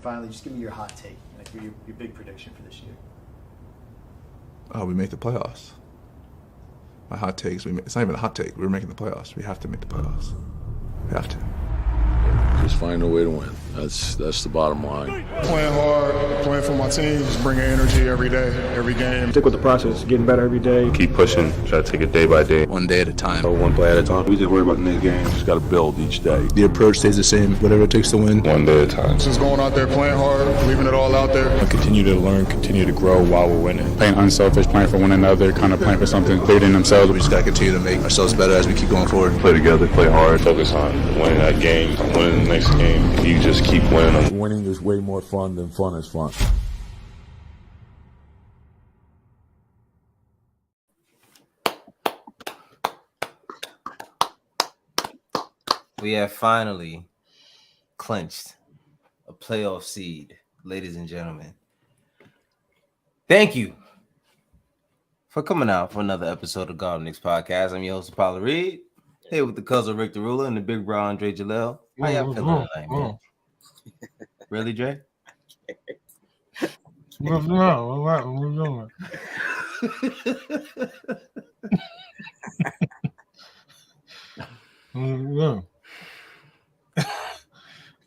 finally, just give me your hot take, like your big prediction for this year. Oh, we make the playoffs. My hot take is it's not even a hot take. We're making the playoffs. We have to make the playoffs. We have to. Just find a way to win. That's the bottom line. Playing hard, playing for my team, just bringing energy every day, every game. Stick with the process, getting better every day. Keep pushing, try to take it day by day. One day at a time. One play at a time. We just worry about the next game. Just got to build each day. The approach stays the same, whatever it takes to win. One day at a time. Just going out there, playing hard, leaving it all out there. Continue to learn, continue to grow while we're winning. Playing unselfish, playing for one another, kind of playing for something bigger than themselves. We just got to continue to make ourselves better as we keep going forward. Play together, play hard, focus on winning that game, winning the next game. If you just keep winning. Winning is way more fun than fun is fun. We have finally clinched a playoff seed, ladies and gentlemen. Thank you for coming out for another episode of God Knicks Podcast. I'm your host, Apollo Reed, here with the cousin Rick the Ruler and the big bro Andre Jalel. How y'all feeling tonight, man? Really, Dre? What's wrong? What we doing?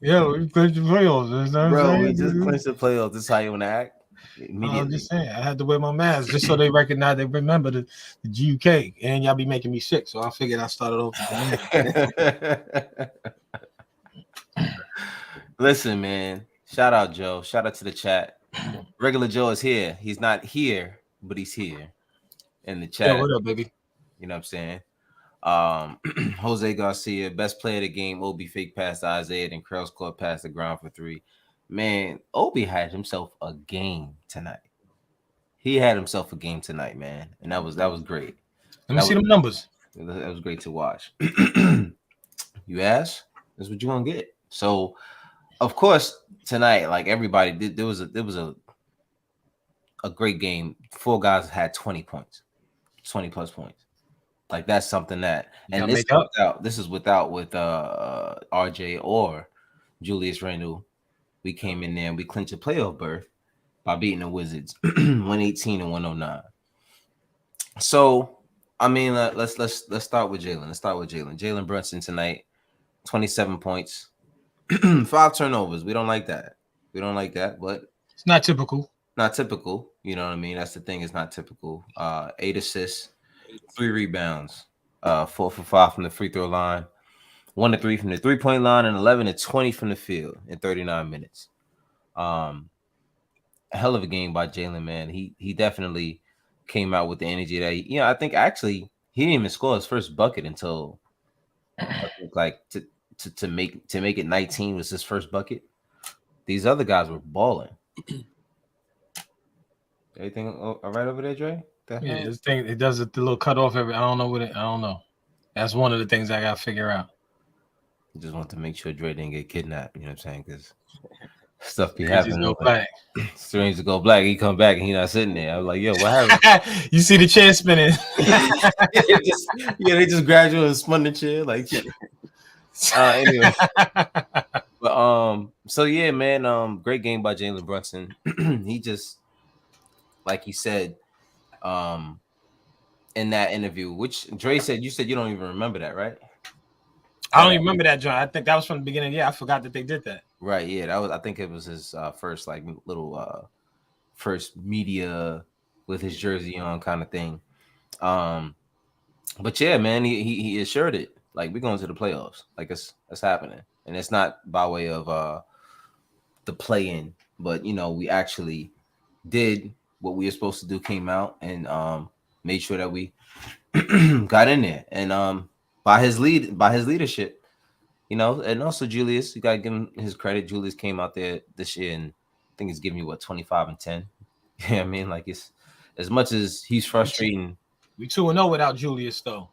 Yeah, we clinched the playoffs. Bro, we just clinched the playoffs. This is how you want to act? I'm just saying, I had to wear my mask just so they recognize, they remember the GUK. And y'all be making me sick, so I figured I started over. Listen, man. Shout out, Joe. Shout out to the chat. Regular Joe is here. He's not here, but he's here in the chat. Yo, what up, baby? You know what I'm saying? Jose Garcia, best player of the game. Obi fake pass to Isaiah, then Krell's caught past the ground for three. Man, Obi had himself a game tonight. He had himself a game tonight, man, and that was great. Let me see them numbers. That was great to watch. You ask, that's what you want to get. So, of course, tonight, like everybody did, there was a great game. Four guys had 20 points, 20 plus points. Like that's something that, and this is without RJ or Julius Randle. We came in there and we clinched a playoff berth by beating the Wizards 118 and 109. So, I mean, let's start with Jalen. Let's start with Jalen. Jalen Brunson tonight, 27 points, 5 turnovers. We don't like that. But it's not typical. Not typical. You know what I mean? That's the thing. It's not typical. 8 assists, 3 rebounds, 4 for 5 from the free throw line. 1 to 3 from the 3-point line and 11 to 20 from the field in 39 minutes. A hell of a game by Jalen, man. He definitely came out with the energy that I think actually he didn't even score his first bucket until I think like to make it 19 was his first bucket. These other guys were balling. Everything all right over there, Dre? Yeah, this thing it does the little cut off every. I don't know. That's one of the things I gotta figure out. Just want to make sure Dre didn't get kidnapped. You know what I'm saying? Because stuff be happening. Strange to go black. He come back and he not sitting there. I was like, yo, what happened? You see the chair spinning. They just grabbed you and spun the chair. Like, anyway. But so yeah, man. Great game by Jalen Brunson. He just, like he said, in that interview, which Dre said, you said you don't even remember that, right? I don't even remember that, John. I think that was from the beginning. Yeah, I forgot that they did that. Right. Yeah, that was. I think it was his first like little first media with his jersey on kind of thing. But yeah, man, he assured it. Like we're going to the playoffs. Like it's happening, and it's not by way of the play-in, but we actually did what we were supposed to do. Came out and made sure that we got in there, and by his leadership, and also Julius, you gotta give him his credit. Julius came out there this year and I think he's giving you 25 and 10. Yeah, I mean, like it's as much as he's frustrating. We 2-0 without Julius, though.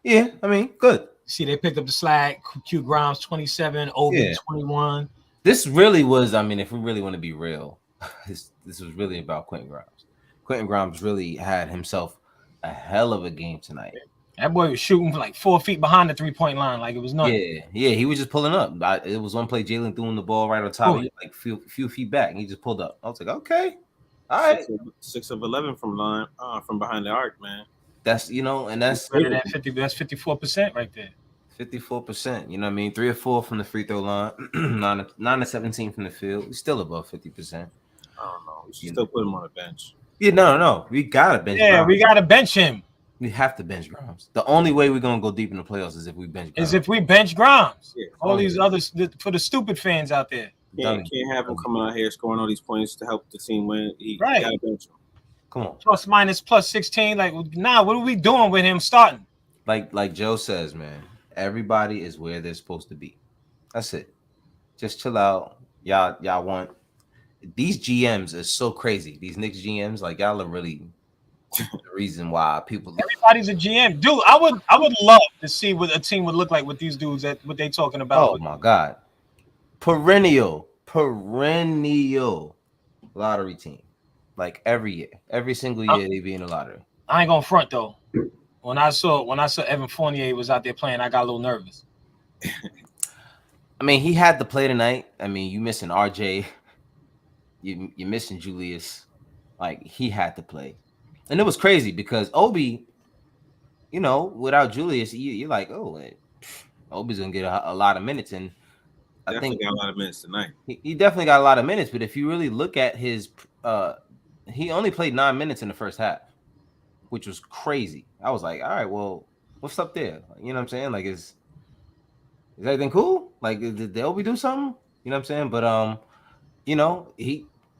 Yeah, I mean, good. See, they picked up the slack. Q Grimes 27, Obi 21. This really was. I mean, if we really want to be real, this was really about Quentin Grimes. Quentin Grimes really had himself a hell of a game tonight. That boy was shooting like 4 feet behind the 3-point line, like it was nothing. Yeah, he was just pulling up. It was one play, Jalen threw him the ball right on top of you, like few feet back, and he just pulled up. I was like, okay, all right. 6 of 11 from behind the arc, man. That's and that's better than 50. That's 54% right there. 54%. You know what I mean? 3 or 4 from the free throw line, 9 to 17 from the field. He's still above 50%. I don't know. We should still put him on the bench. Yeah, no. We gotta bench. Yeah, Grimes. we gotta bench him. We have to bench Grimes. The only way we're gonna go deep in the playoffs is if we bench Grimes. Yeah, all these others for the stupid fans out there. Can't have him coming out here scoring all these points to help the team win. Right. Gotta bench him. Come on. Plus 16. Like, nah, what are we doing with him starting? Like Joe says, man, everybody is where they're supposed to be. That's it. Just chill out. Y'all want these GMs are so crazy. These Knicks GMs, like y'all are really the reason why people. Everybody's a GM, dude. I would love to see what a team would look like with these dudes. What they talking about? Oh my god, perennial lottery team. Like every year, every single year they be in the lottery. I ain't gonna front though. When I saw Evan Fournier was out there playing, I got a little nervous. I mean, he had to play tonight. I mean, you missing RJ, you're missing Julius. Like he had to play, and it was crazy because Obi, without Julius, you're like, oh, Obi's gonna get a lot of minutes, and I think got a lot of minutes tonight. He definitely got a lot of minutes, but if you really look at his, he only played 9 minutes in the first half, which was crazy. I was like, all right, well, what's up there? You know what I'm saying? Like, is everything cool? Like, did Obi do something? You know what I'm saying? But I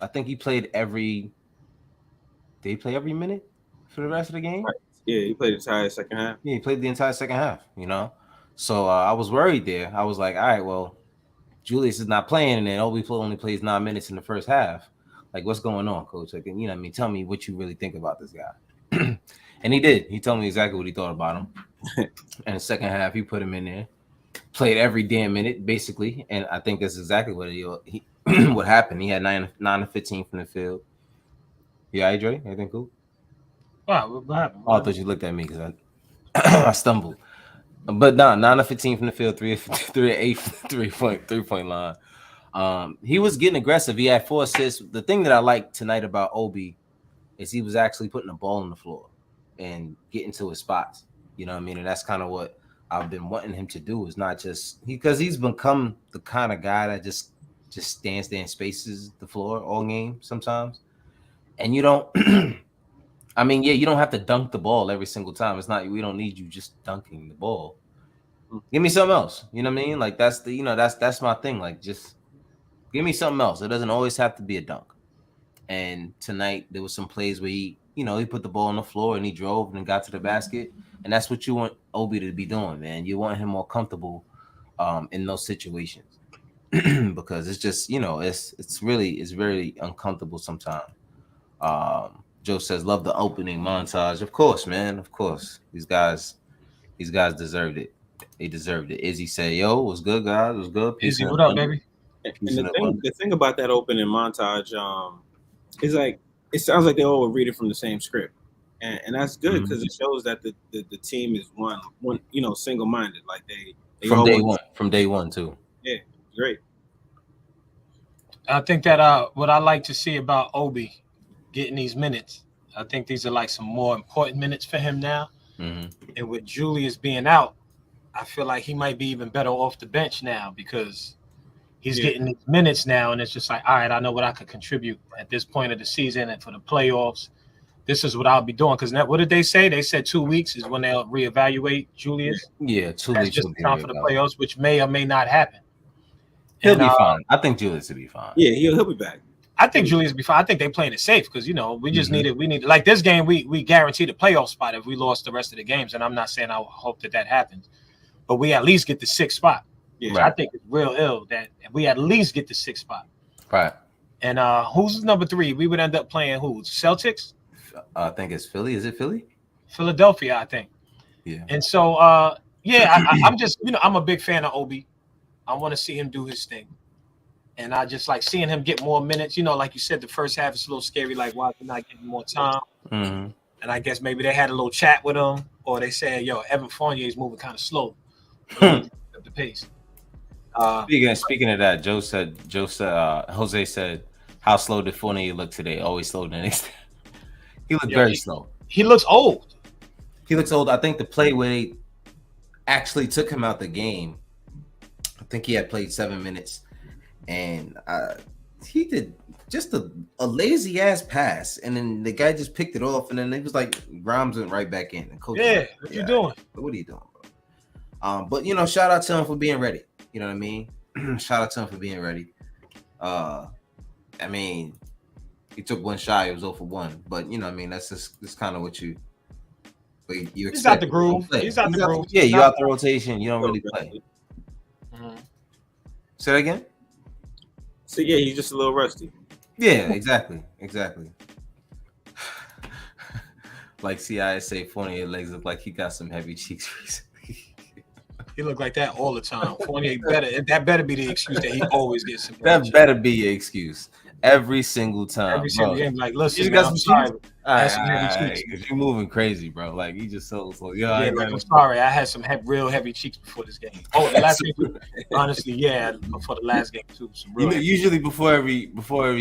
think he played every. Did he play every minute for the rest of the game? Right. Yeah, he played the entire second half. Yeah, he played the entire second half. So I was worried there. I was like, all right, well, Julius is not playing, and then Obi only plays 9 minutes in the first half. Like, what's going on, coach? Like, tell me what you really think about this guy. And he did. He told me exactly what he thought about him. And the second half, he put him in there, played every damn minute, basically. And I think that's exactly what what happened. He had 9 to 15 from the field. Yeah, Adre, anything cool? Wow, what happened? Oh, I thought you looked at me because I stumbled. But 9 to 15 from the field, 3 to 8 3-point line. He was getting aggressive. He had 4 assists. The thing that I like tonight about Obi is he was actually putting the ball on the floor and getting to his spots. You know what I mean? And that's kind of what I've been wanting him to do, is not just because he's become the kind of guy that just stands there and spaces the floor all game sometimes. And you don't I mean, yeah, you don't have to dunk the ball every single time. It's not, we don't need you just dunking the ball. Give me something else. You know what I mean? Like that's that's my thing. Like, just give me something else. It doesn't always have to be a dunk. And tonight there was some plays where he put the ball on the floor and he drove and got to the basket. And that's what you want Obi to be doing, man. You want him more comfortable in those situations. Because it's just, it's very uncomfortable sometimes. Joe says, love the opening montage. Of course, man. Of course. These guys deserved it. They deserved it. Izzy said, yo, what's good, guys? What's good? Izzy, what up, baby? And the thing about that opening montage is like, it sounds like they all were reading from the same script. And that's good because it shows that the team is one single-minded. Like they from day one too. Yeah, great. I think that what I like to see about Obi getting these minutes, I think these are like some more important minutes for him now. Mm-hmm. And with Julius being out, I feel like he might be even better off the bench now because he's getting these minutes now, and it's just like, all right, I know what I could contribute at this point of the season and for the playoffs. This is what I'll be doing. Because what did they say? They said 2 weeks is when they'll reevaluate Julius. Yeah, 2 That's weeks. just time for the playoffs, which may or may not happen. He'll be fine. I think Julius will be fine. Yeah, he'll be back. I think Julius will be fine. I think they're playing it safe because, we just need like this game, we guaranteed a playoff spot if we lost the rest of the games. And I'm not saying I hope that happens, but we at least get the 6th spot. Yeah. Right. I think it's real ill that we at least get the 6th spot. Right. And who's number 3? We would end up playing who? Celtics? I think it's Philly. Is it Philly? Philadelphia, I think. Yeah. And so, I'm just, I'm a big fan of Obi. I want to see him do his thing. And I just like seeing him get more minutes. Like you said, the first half is a little scary. Like, why is he not getting more time? Mm-hmm. And I guess maybe they had a little chat with him. or they say, yo, Evan Fournier is moving kind of slow. At the pace. Speaking of that, Jose said, how slow did Fournier look today? Always slow the next. He looked very slow. He looks old. He looks old. I think the play where they actually took him out the game, I think he had played 7 minutes, and he did just a lazy ass pass, and then the guy just picked it off, and then it was like Grimes went right back in. And coach what you doing? What are you doing, bro? But you know, shout out to him for being ready. You know what I mean? Shout out to him for being ready. I mean, he took one shot. He was 0 for 1, but you know, what I mean, that's kind of what you expect. He's out the groove. He's out the groove. Yeah, you out the rotation. You don't really play. Mm-hmm. Say that again. So yeah, he's just a little rusty. Yeah, exactly. Like CISA Fournier legs look like he got some heavy cheeks recently. He look like that all the time. Fournier that better be the excuse that he always gets some. That better be your excuse every single time. Every single game, like, listen, you got some sorry. Because you're moving crazy, bro. Like you just so I'm sorry. I had some real heavy cheeks before this game. Oh, the last game, honestly, yeah, before the last game too. Usually before every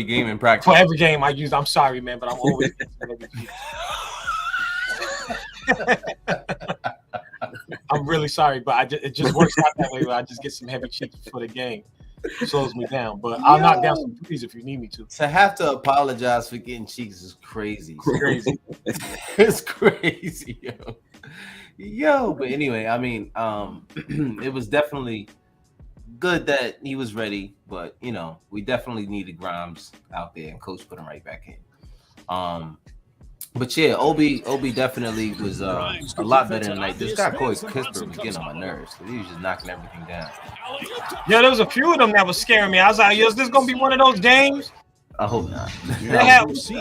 game in practice. For every game, I'm sorry, man, but I'm always heavy cheeks. I'm really sorry, but it just works out that way. Where I just get some heavy cheeks before the game. It slows me down, but I'll knock down some threes if you need me to. To have to apologize for getting cheeks is crazy. It's crazy, yo. But anyway, I mean, it was definitely good that he was ready, but you know, we definitely needed Grimes out there, and coach put him right back in. But yeah, Obi definitely was a lot better tonight. This guy Corey Kispert was getting on my nerves. He was just knocking everything down. Yeah, there was a few of them that was scaring me. I was like, yo, is this gonna be one of those games? I hope not. We had last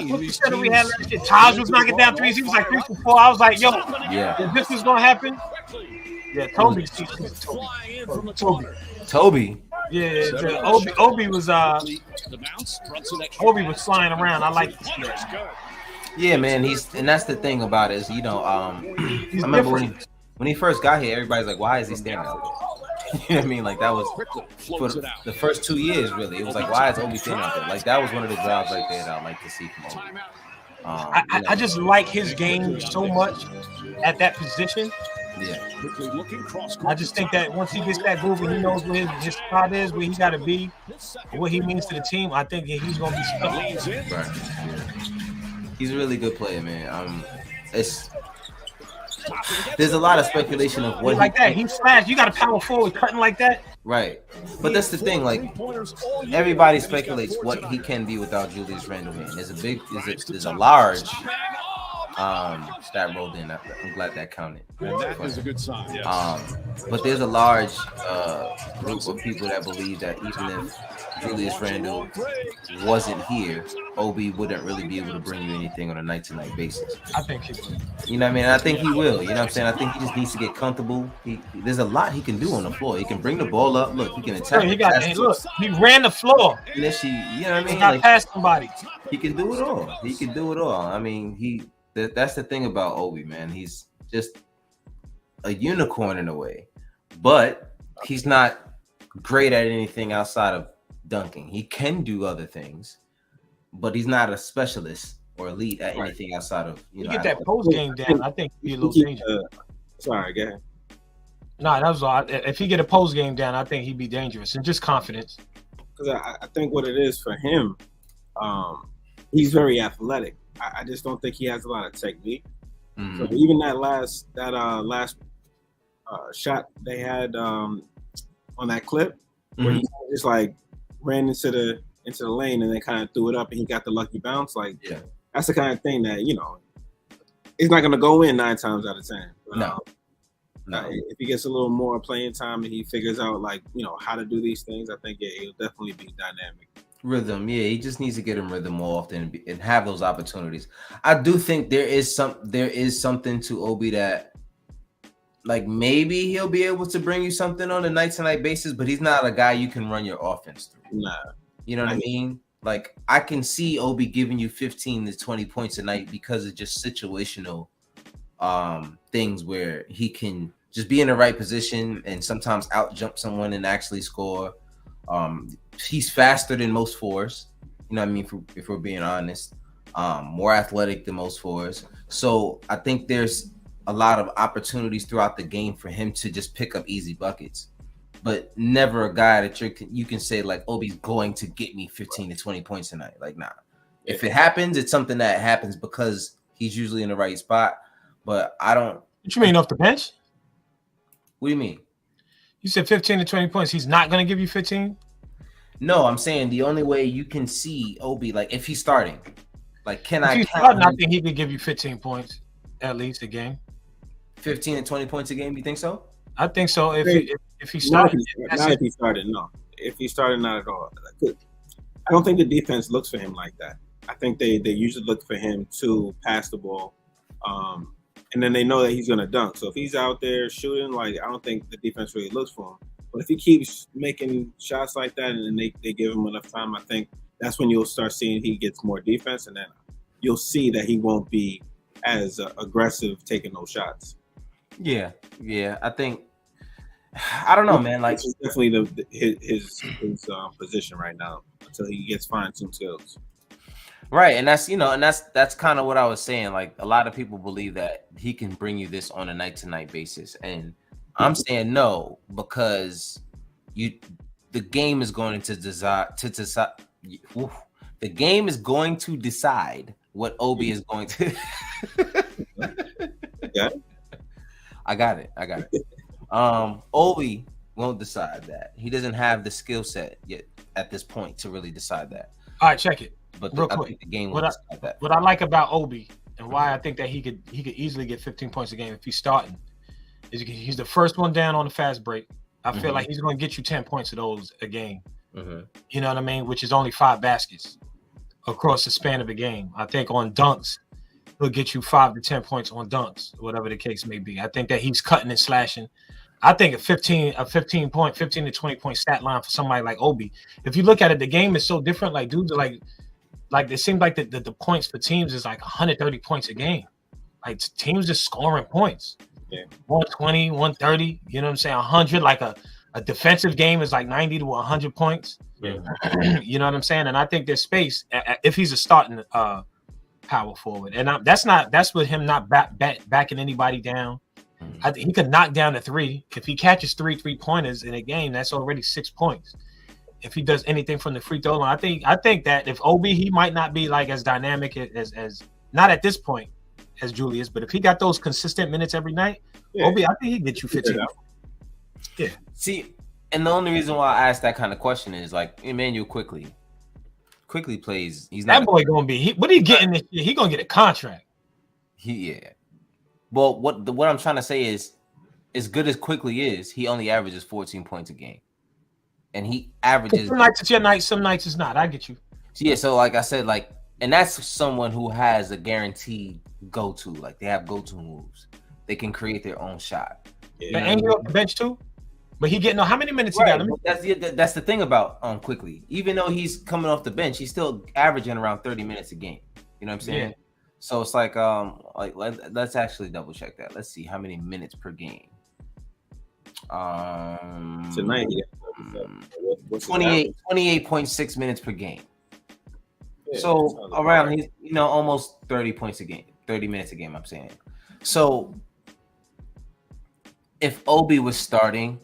year. Taj was knocking down threes. He was like 3 for 4. I was like, yo, if this is gonna happen. Yeah, Toby. Yeah, Obi was flying around. I like this kid. Yeah, man, and that's the thing about it is, you know, I remember when he first got here, everybody's like, why is he standing out there? You know what I mean? Like that was for the first 2 years, really. It was like, why is Obi standing out there? Like that was one of the jobs right there that I like to see from Obi. I just like his game so much at that position. Yeah. I just think that once he gets that groove and he knows where his spot is, where he got to be, what he means to the team, I think he's going to be special. Right. Yeah. He's a really good player, man. There's a lot of speculation of what like that. He's fast. You got a power forward cutting like that. Right. But that's the thing. Like everybody speculates what he can be without Julius Randle. Man, there's a large that rolled in. I'm glad that counted. That is a good sign. Yes. But there's a large group of people that believe that even if Julius Randle wasn't here, Obi wouldn't really be able to bring you anything on a night-to-night basis. I think he will. You know what I mean? I think he will. You know what I'm saying? I think he just needs to get comfortable. There's a lot he can do on the floor. He can bring the ball up. Look, he can attack. He ran the floor. Unless you know what I mean? He got past somebody. He can do it all. I mean, that's the thing about Obi, man. He's just a unicorn in a way, but he's not great at anything outside of dunking. He can do other things, but he's not a specialist or elite at anything outside of get that post game down. I think he'd be a little dangerous. Sorry, go ahead. No, that was all. If he get a post game down, I think he'd be dangerous and just confidence. Because I think what it is for him, he's very athletic. I just don't think he has a lot of technique. So even that last shot they had on that clip, where he just like ran into the lane and then kind of threw it up and he got the lucky bounce. Like, that's the kind of thing that, it's not going to go in 9 times out of 10. No. If he gets a little more playing time and he figures out how to do these things, I think he'll definitely be dynamic. Rhythm, he just needs to get him rhythm more often and have those opportunities. I do think there is something to Obi that, like, maybe he'll be able to bring you something on a night-to-night basis, but he's not a guy you can run your offense through. Nah. You know what I mean? Like, I can see Obi giving you 15 to 20 points a night because of just situational things where he can just be in the right position and sometimes out jump someone and actually score. He's faster than most fours. You know what I mean? If we're being honest, more athletic than most fours. So I think there's a lot of opportunities throughout the game for him to just pick up easy buckets, but never a guy that you can say like, Obi's going to get me 15 to 20 points tonight. Like, nah. If it happens, it's something that happens because he's usually in the right spot. But I don't. What you mean off the bench? What do you mean? You said 15 to 20 points. He's not going to give you 15? No, I'm saying the only way you can see Obi, like if he's starting, like if he's starting, I think he could give you 15 points at least a game. 15 and 20 points a game, you think so? I think so. If he started, started, not if he started, no. If he started, not at all. I don't think the defense looks for him like that. I think they usually look for him to pass the ball, and then they know that he's going to dunk. So if he's out there shooting, like I don't think the defense really looks for him. But if he keeps making shots like that and they give him enough time, I think that's when you'll start seeing he gets more defense, and then you'll see that he won't be as aggressive taking those shots. Yeah. I think I don't know, man. Like it's definitely his position right now until he gets fine-tuned skills. Right, and that's kind of what I was saying. Like a lot of people believe that he can bring you this on a night-to-night basis, and I'm saying no because the game is going to decide. The game is going to decide what Obi is going to. Yeah, I got it. Obi won't decide that. He doesn't have the skill set yet at this point to really decide that. All right, check it. But real I quick, think the game will decide that. What I like about Obi and why I think that he could easily get 15 points a game if he's starting is he's the first one down on the fast break. I feel like he's going to get you 10 points of those a game. You know what I mean? Which is only 5 baskets across the span of a game. I think on dunks, he'll get you 5 to 10 points on dunks, whatever the case may be. I think that he's cutting and slashing. I think a 15 to 20 point stat line for somebody like Obi. If you look at it, the game is so different. Like dudes are like it seems like the points for teams is like 130 points a game. Like teams just scoring points. Yeah. 120, 130, you know what I'm saying? 100, like a defensive game is like 90 to 100 points. Yeah. You know what I'm saying? And I think there's space if he's a starting power forward. And that's with him not backing anybody down. I think he could knock down a 3. If he catches 3 3-pointers in a game, that's already 6 points. If he does anything from the free throw line, I think that if Obi, he might not be like as dynamic as not at this point as Julius, but if he got those consistent minutes every night, Obi, I think he can get you 15. Yeah. See, and the only reason why I asked that kind of question is like Emmanuel quickly plays. He's not that boy gonna be. What he getting this year? He gonna get a contract. Well, what I'm trying to say is, as good as Quickly is, he only averages 14 points a game, and he averages. Some nights it's your night, some nights it's not. I get you. Yeah, so like I said, like, and that's someone who has a guaranteed go-to. Like they have go-to moves. They can create their own shot. Yeah. And you're off the bench too. But he getting how many minutes he got? That's the thing about Quickly. Even though he's coming off the bench, he's still averaging around 30 minutes a game. You know what I'm saying? Yeah. So it's like let's actually double check that. Let's see how many minutes per game. Tonight, 28.6 minutes per game. Yeah, so around he's almost 30 points a game, 30 minutes a game. I'm saying. So if Obi was starting,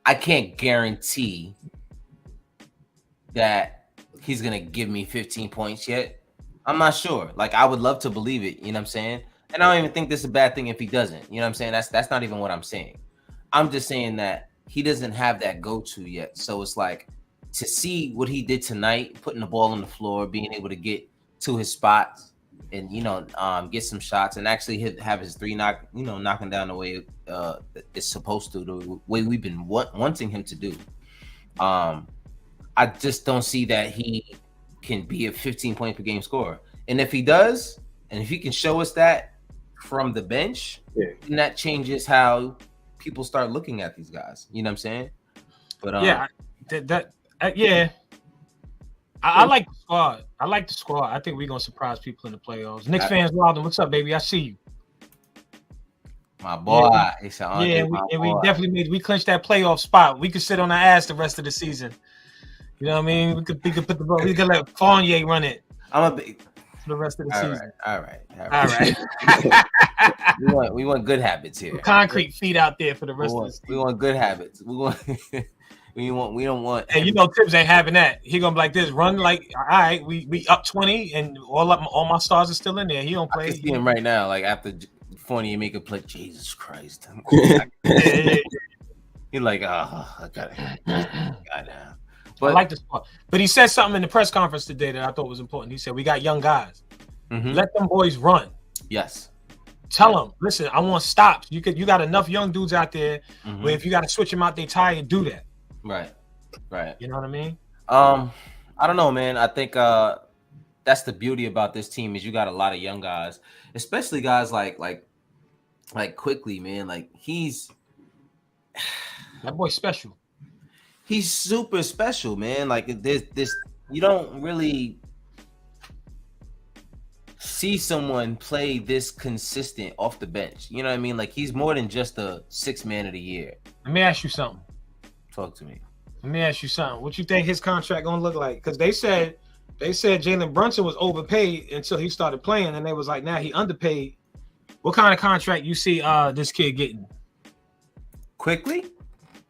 I can't guarantee that he's gonna give me 15 points yet. I'm not sure. Like I would love to believe it, you know what I'm saying? And I don't even think this is a bad thing if he doesn't. You know what I'm saying? That's not even what I'm saying. I'm just saying that he doesn't have that go-to yet. So it's like to see what he did tonight, putting the ball on the floor, being able to get to his spots and get some shots and actually have his 3 knocking down the way it's supposed to, the way we've been wanting him to do. I just don't see that he can be a 15 point per game scorer. And if he does, and if he can show us that from the bench, then that changes how people start looking at these guys. You know what I'm saying? But I like the squad. I like the squad. I think we're gonna surprise people in the playoffs. Knicks fans, Wilden, what's up, baby? I see you. My boy. He said, Yeah, we definitely we clinched that playoff spot. We could sit on our ass the rest of the season. You know what I mean? We could put the ball. We could let Fournier run it. I'm a big for the rest of the season. All right. we want good habits here. Concrete feet out there for the rest of the season. We want good habits. We don't want. And you know, Tibbs ain't having that. He gonna be like this, run like, all right, we up 20, and all my stars are still in there. He don't play. I can see him right now, like after Fournier make a play. Jesus Christ! He's like, I gotta. But I like this part. But he said something in the press conference today that I thought was important. He said, "We got young guys. Let them boys run." Yes. Tell them, listen, I want stops. You got enough young dudes out there where if you got to switch them out their tire, do that. Right. You know what I mean? I don't know, man. I think that's the beauty about this team is you got a lot of young guys, especially guys like Quickly, man. Like that boy's special. He's super special, man. Like this you don't really see someone play this consistent off the bench. You know what I mean? Like he's more than just a 6th man of the year. Let me ask you something. Talk to me. Let me ask you something. What you think his contract gonna look like? Because they said Jalen Brunson was overpaid until he started playing, and they was like, now he underpaid. What kind of contract you see this kid getting? Quickly?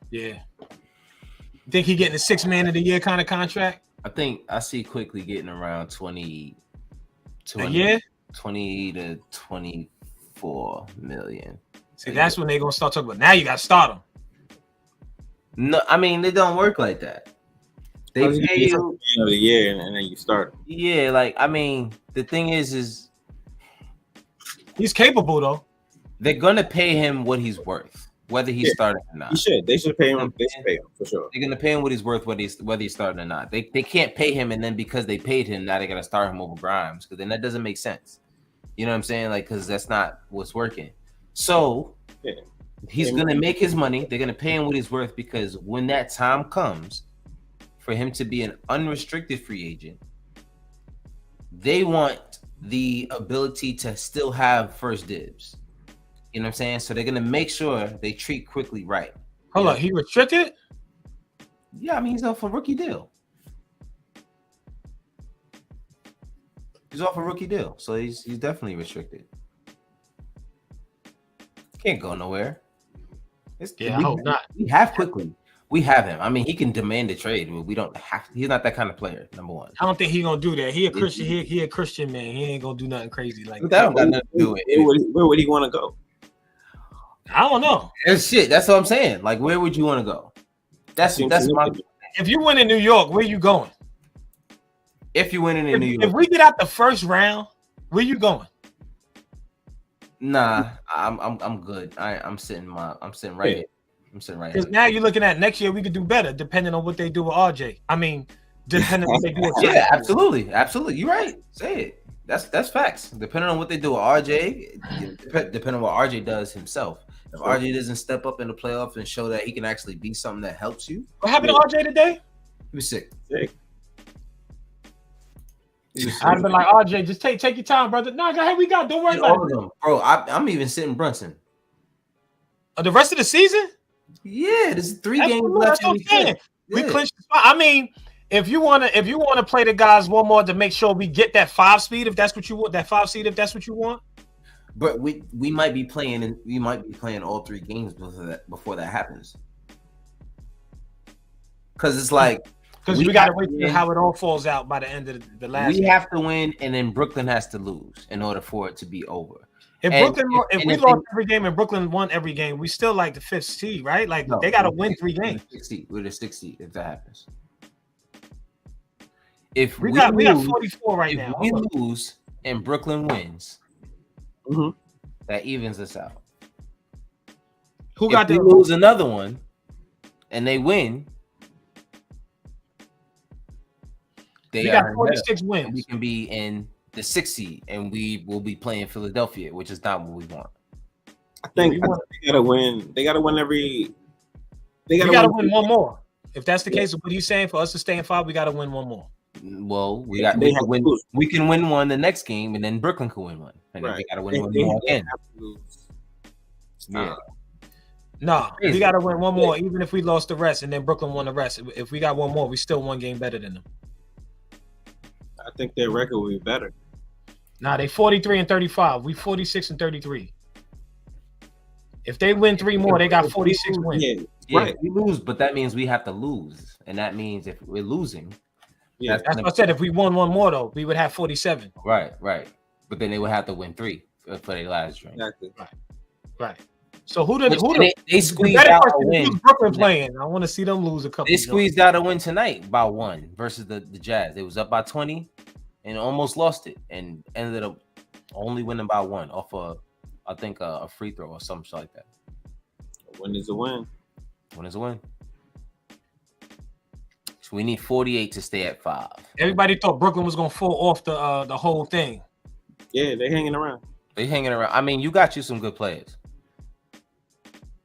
Yeah. You think he getting a 6th man of the year kind of contract? I think I see Quickly getting around 20 a year? 20 to 24 million. See, that's when they gonna start talking about. Now you got to start him. No, I mean they don't work like that. They pay you of the year and then you start. Yeah, like I mean, the thing is he's capable though. They're gonna pay him what he's worth, whether he's starting or not. He should. They should pay him. They should pay him for sure. They're gonna pay him what he's worth, whether he's starting or not. They can't pay him, and then because they paid him, now they gotta start him over Grimes, because then that doesn't make sense. You know what I'm saying? Like, because that's not what's working. So he's gonna make his money. They're gonna pay him what he's worth, because when that time comes for him to be an unrestricted free agent, they want the ability to still have first dibs. You know what I'm saying? So they're gonna make sure they treat Quickly right. Hold on, he restricted? Yeah, I mean he's off a rookie deal. He's off a rookie deal, so he's definitely restricted. Can't go nowhere. I hope not. We have Quickly. We have him. I mean, he can demand a trade. We don't have. He's not that kind of player. Number one. I don't think he's gonna do that. He a Christian. He a Christian man. He ain't gonna do nothing crazy like that. That don't got nothing to do with it. Where would he want to go? I don't know. Shit. That's what I'm saying. Like, where would you want to go? That's my. If you win in New York, where you going? If you win in New York, if we get out the first round, where you going? Nah, I'm good. I'm sitting right here. I'm sitting right here. Because now you're looking at next year, we could do better depending on what they do with RJ. I mean, depending on what they do with yeah, absolutely. You're right. Say it. That's facts. Depending on what they do with RJ, depending on what RJ does himself. If RJ doesn't step up in the playoffs and show that he can actually be something that helps you. What happened to RJ today? He was sick. I'd have been like, RJ, just take your time, brother. No, go ahead, we got. Don't worry about it, bro. I'm even sitting Brunson. The rest of the season? Yeah, there's 3 games left. We clinched the spot. I mean, if you wanna play the guys one more to make sure we get that 5 speed, if that's what you want, that 5 seed, if that's what you want. But we might be playing, and we might be playing all 3 games before that happens. Because it's like. Because we got to wait to see how it all falls out by the end of the last. We have to win, and then Brooklyn has to lose in order for it to be over. If we lost every game and Brooklyn won every game, we still like the 5th seed, right? Like they got to win 3 games. We're the 6th seed if that happens. If we got 44 right now. We lose and Brooklyn wins. That evens us out. Who got to lose another one and they win? We got 46 wins. We can be in the 6th seed, and we will be playing Philadelphia, which is not what we want. I think they gotta win. They gotta win every. They gotta win one more. If that's the case of what he's saying, for us to stay in 5, we gotta win one more. Well, we can win one the next game, and then Brooklyn can win one, and then we gotta win one more again. Yeah. No, we got to win one more, even if we lost the rest, and then Brooklyn won the rest. If we got one more, we still one game better than them. I think their record will be better. Nah, they 43-35. We 46-33. If they win 3 more, they got 46 wins. Yeah, right. We lose, but that means we have to lose, and that means if we're losing, that's what I said. If we won one more, though, we would have 47. Right. But then they would have to win 3 for their last drink. Exactly. Right. So who they squeezed out a win? Who's Brooklyn playing? I want to see them lose a couple. They squeezed out a win tonight by 1 versus the Jazz. They was up by 20 and almost lost it, and ended up only winning by 1 off I think a free throw or something like that. A win is a win. Win is a win. So we need 48 to stay at 5. Everybody thought Brooklyn was gonna fall off the whole thing. Yeah, they hanging around. I mean, you got you some good players.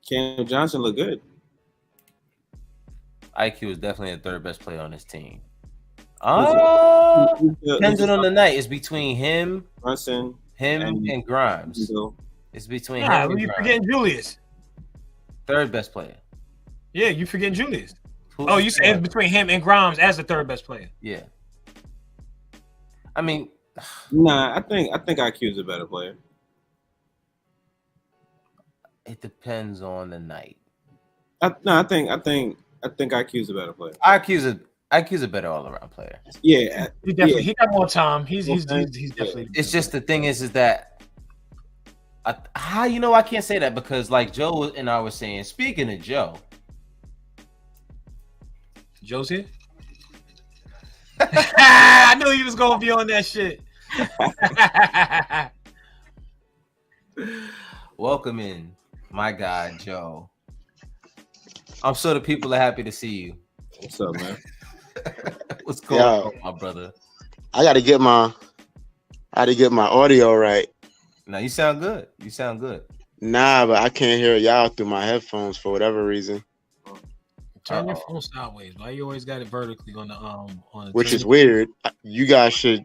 Cam Johnson look good. IQ is definitely the 3rd best player on this team. Depends on the night. It's between him, Brunson, and Grimes. It's between him and you Grimes. forgetting Julius. 3rd best player. Yeah, you forgetting Julius. You said it's between him and Grimes as the 3rd best player. Yeah. I mean, nah, I think IQ is a better player. It depends on the night. I think IQ is a better player. IQ's a better all around player. Yeah, he got more time. He's definitely. It's just the thing is that I can't say that because like Joe and I were saying. Speaking of Joe's here. I knew he was gonna be on that shit. Welcome in, my guy Joe. I'm sure the people are happy to see you. What's up, man? What's going on, my brother? I gotta get my audio right. Now you sound good. Nah, but I can't hear y'all through my headphones for whatever reason. Turn your phone sideways. Why you always got it vertically on the which is weird. You guys should.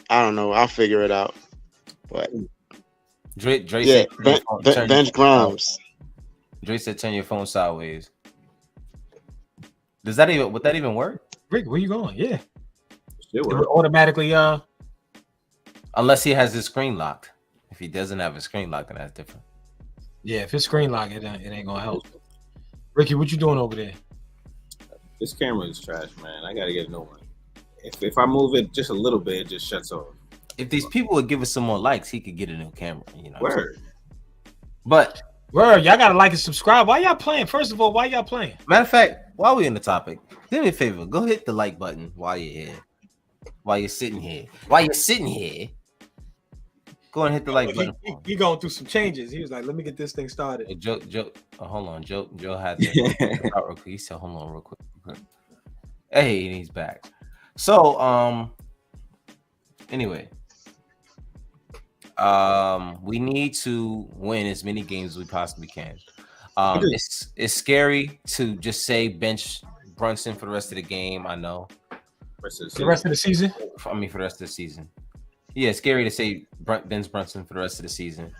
I don't know. I'll figure it out. But Dre yeah, bench Grimes. Dre said, "Turn your phone sideways." Would that even work? Rick, where you going? Yeah, it would automatically. Unless he has his screen locked. If he doesn't have his screen locked, then that's different. Yeah, if his screen locked, it ain't gonna help. Ricky, what you doing over there? This camera is trash, man. I gotta get a new one. If I move it just a little bit, it just shuts off. If these people would give us some more likes, he could get a new camera. Word. But y'all gotta like and subscribe. Why y'all playing? First of all, why y'all playing? Matter of fact, while we're in the topic, do me a favor. Go hit the like button while you're here. While you're sitting here. Go and hit the like button. He going through some changes. He was like, "Let me get this thing started." Joe, hold on. Joe had to out real quick. He said, "Hold on, real quick." Hey, and he's back. So, anyway, we need to win as many games as we possibly can. It's scary to just say bench Brunson for the rest of the game. I know. For the rest of the season. For the rest of the season. Yeah, it's scary to say bench Brunson for the rest of the season,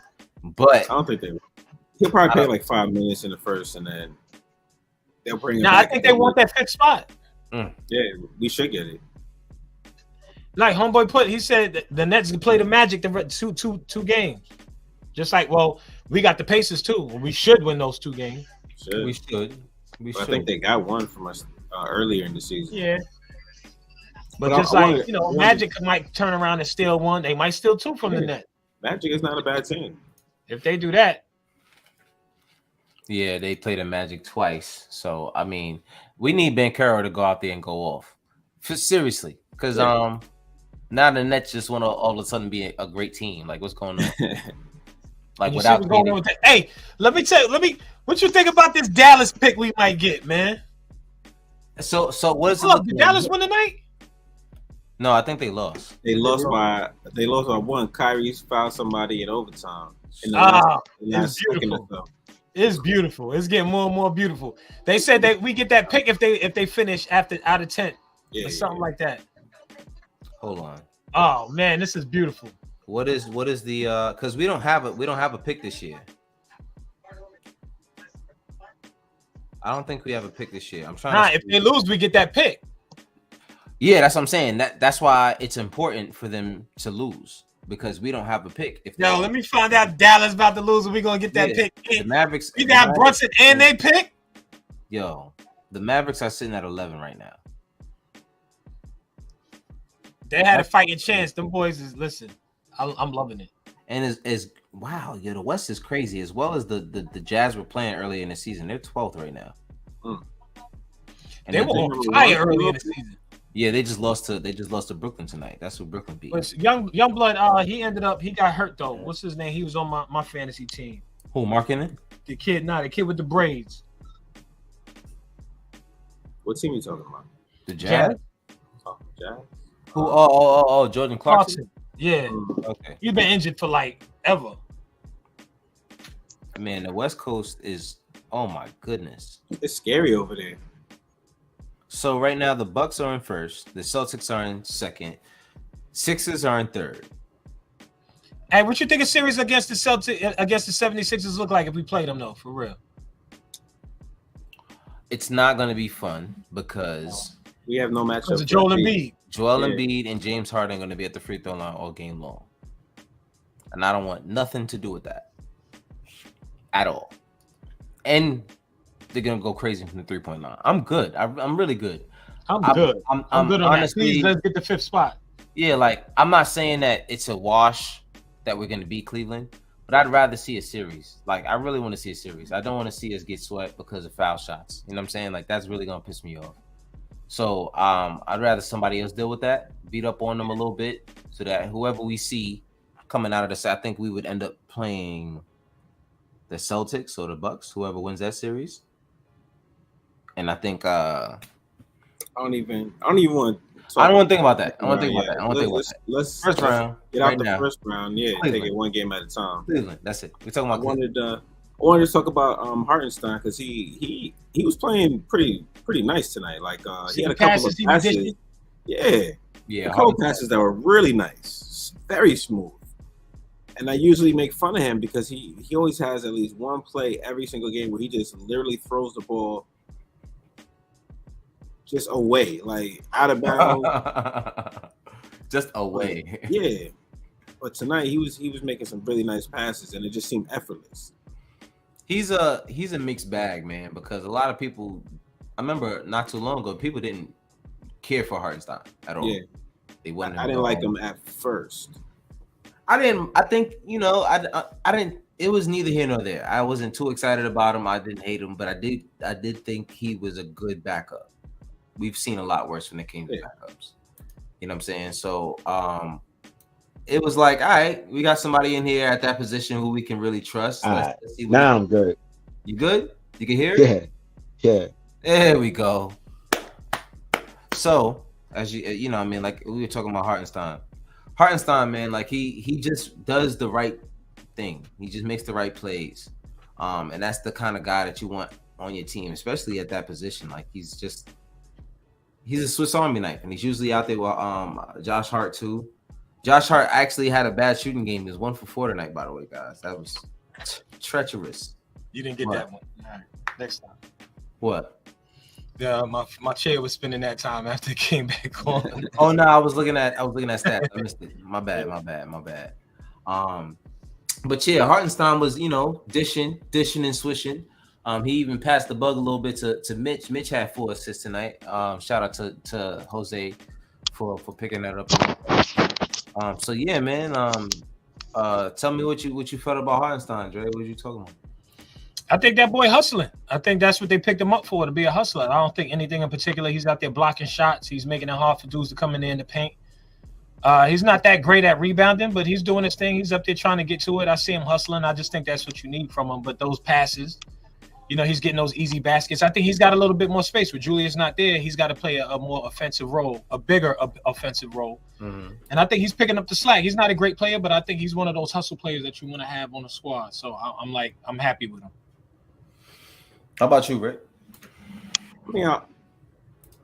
but I don't think they will. He'll probably play like 5 minutes in the first, and then they'll bring him. I think they want that fifth spot. Yeah, we should get it. Like homeboy he said the Nets can play the Magic the two games. Just like, well, we got the Pacers too. We should win those 2 games. We should. I think they got one from us earlier in the season. Yeah. But just Magic might turn around and steal 1. They might steal 2 from the net. Magic is not a bad team. If they do that. Yeah, they played the Magic twice. So, I mean, we need Ben Carroll to go out there and go off. Seriously. Because now the Nets just want to all of a sudden be a great team. Like, what's going on? Like, without going on with that. Hey, what you think about this Dallas pick we might get, man? So what is it? Did Dallas win tonight? No, I think they lost. They lost by 1. Kyrie fouled somebody in overtime. It's beautiful. It's beautiful. It's getting more and more beautiful. They said that we get that pick if they finish out of 10 or something like that. Hold on. Oh man, this is beautiful. What is the because we don't have a pick this year. I don't think we have a pick this year. I'm trying. Nah, if they lose, we get that pick. Yeah, that's what I'm saying. That's why it's important for them to lose because we don't have a pick. Let me find out Dallas about to lose and we're gonna get that pick. The Mavericks. You got Brunson and they pick. Yo, the Mavericks are sitting at 11 right now. They had a fighting chance. Them boys is I'm loving it. And is wow, yo, the West is crazy as well as the Jazz were playing early in the season. They're 12th right now. And they were on fire early in the season. Yeah, they just lost to Brooklyn tonight. That's who Brooklyn beat. But Youngblood, he got hurt though. What's his name? He was on my fantasy team. Who, marking it? The kid with the braids. What team you talking about? The Jazz. Oh, Jazz. Who? Oh, Jordan Clarkson. Yeah. Okay. He's been injured for like ever. Man, the West Coast is, oh my goodness. It's scary over there. So right now the Bucks are in first, the Celtics are in second, Sixers are in third. Hey, what you think a series against the 76ers look like if we played them though, for real? It's not going to be fun because we have no matchup. Because Joel Embiid. Embiid and James Harden are going to be at the free throw line all game long. And I don't want nothing to do with that at all. And they're going to go crazy from the 3-point line. I'm good. I'm really good. I'm good. I'm good on honestly, that. Please, let's get the 5th spot. Yeah, like, I'm not saying that it's a wash that we're going to beat Cleveland, but I'd rather see a series. Like, I really want to see a series. I don't want to see us get swept because of foul shots. You know what I'm saying? Like, that's really going to piss me off. So, I'd rather somebody else deal with that, beat up on them a little bit, so that whoever we see coming out of this, I think we would end up playing the Celtics or the Bucks, whoever wins that series. And I think I don't even want to I don't want to think about that. I want to think about that. I want to think about that. Let's first round. Get out the first round. Yeah, Cleveland. Take it one game at a time. Cleveland. That's it. We're talking about. I wanted to talk about Hartenstein because he was playing pretty nice tonight. Like he had a couple of passes. Yeah. A couple passes that were really nice, very smooth. And I usually make fun of him because he always has at least one play every single game where he just literally throws the ball just away, like out of bounds. Just away. Yeah. But tonight he was making some really nice passes and it just seemed effortless. He's a mixed bag, man, because a lot of people, I remember not too long ago, people didn't care for Hartenstein at all. Yeah. They wasn't. I didn't like him at first. I think, I didn't. It was neither here nor there. I wasn't too excited about him. I didn't hate him, but I did think he was a good backup. We've seen a lot worse when it came to backups. You know what I'm saying? So it was like, all right, we got somebody in here at that position who we can really trust. Let's see now I'm good. You good? You can hear it? Yeah. There we go. So, as you know, I mean, like we were talking about Hartenstein, man, like he just does the right thing. He just makes the right plays. And that's the kind of guy that you want on your team, especially at that position. Like he's a Swiss Army knife, and he's usually out there with Josh Hart too. Josh Hart actually had a bad shooting game. He was 1 for 4 tonight, by the way, guys. That was treacherous. You didn't get that one. All right, next time. What? Yeah, my chair was spinning that time after it came back on. Oh no, I was looking at stats. I missed it. My bad. But yeah, Hartenstein was, dishing and swishing. He even passed the bug a little bit to Mitch. Mitch had 4 assists tonight. Shout out to Jose for picking that up. So yeah, man. Tell me what you felt about Hartenstein, Dre. What you talking about? I think that boy hustling. I think that's what they picked him up for, to be a hustler. I don't think anything in particular. He's out there blocking shots. He's making it hard for dudes to come in there in the paint. He's not that great at rebounding, but he's doing his thing. He's up there trying to get to it. I see him hustling. I just think that's what you need from him. But those passes, he's getting those easy baskets. I think he's got a little bit more space. With Julius not there, he's got to play a more offensive role, a bigger offensive role. Mm-hmm. And I think he's picking up the slack. He's not a great player, but I think he's one of those hustle players that you want to have on the squad. So I'm happy with him. How about you, Rick? Yeah,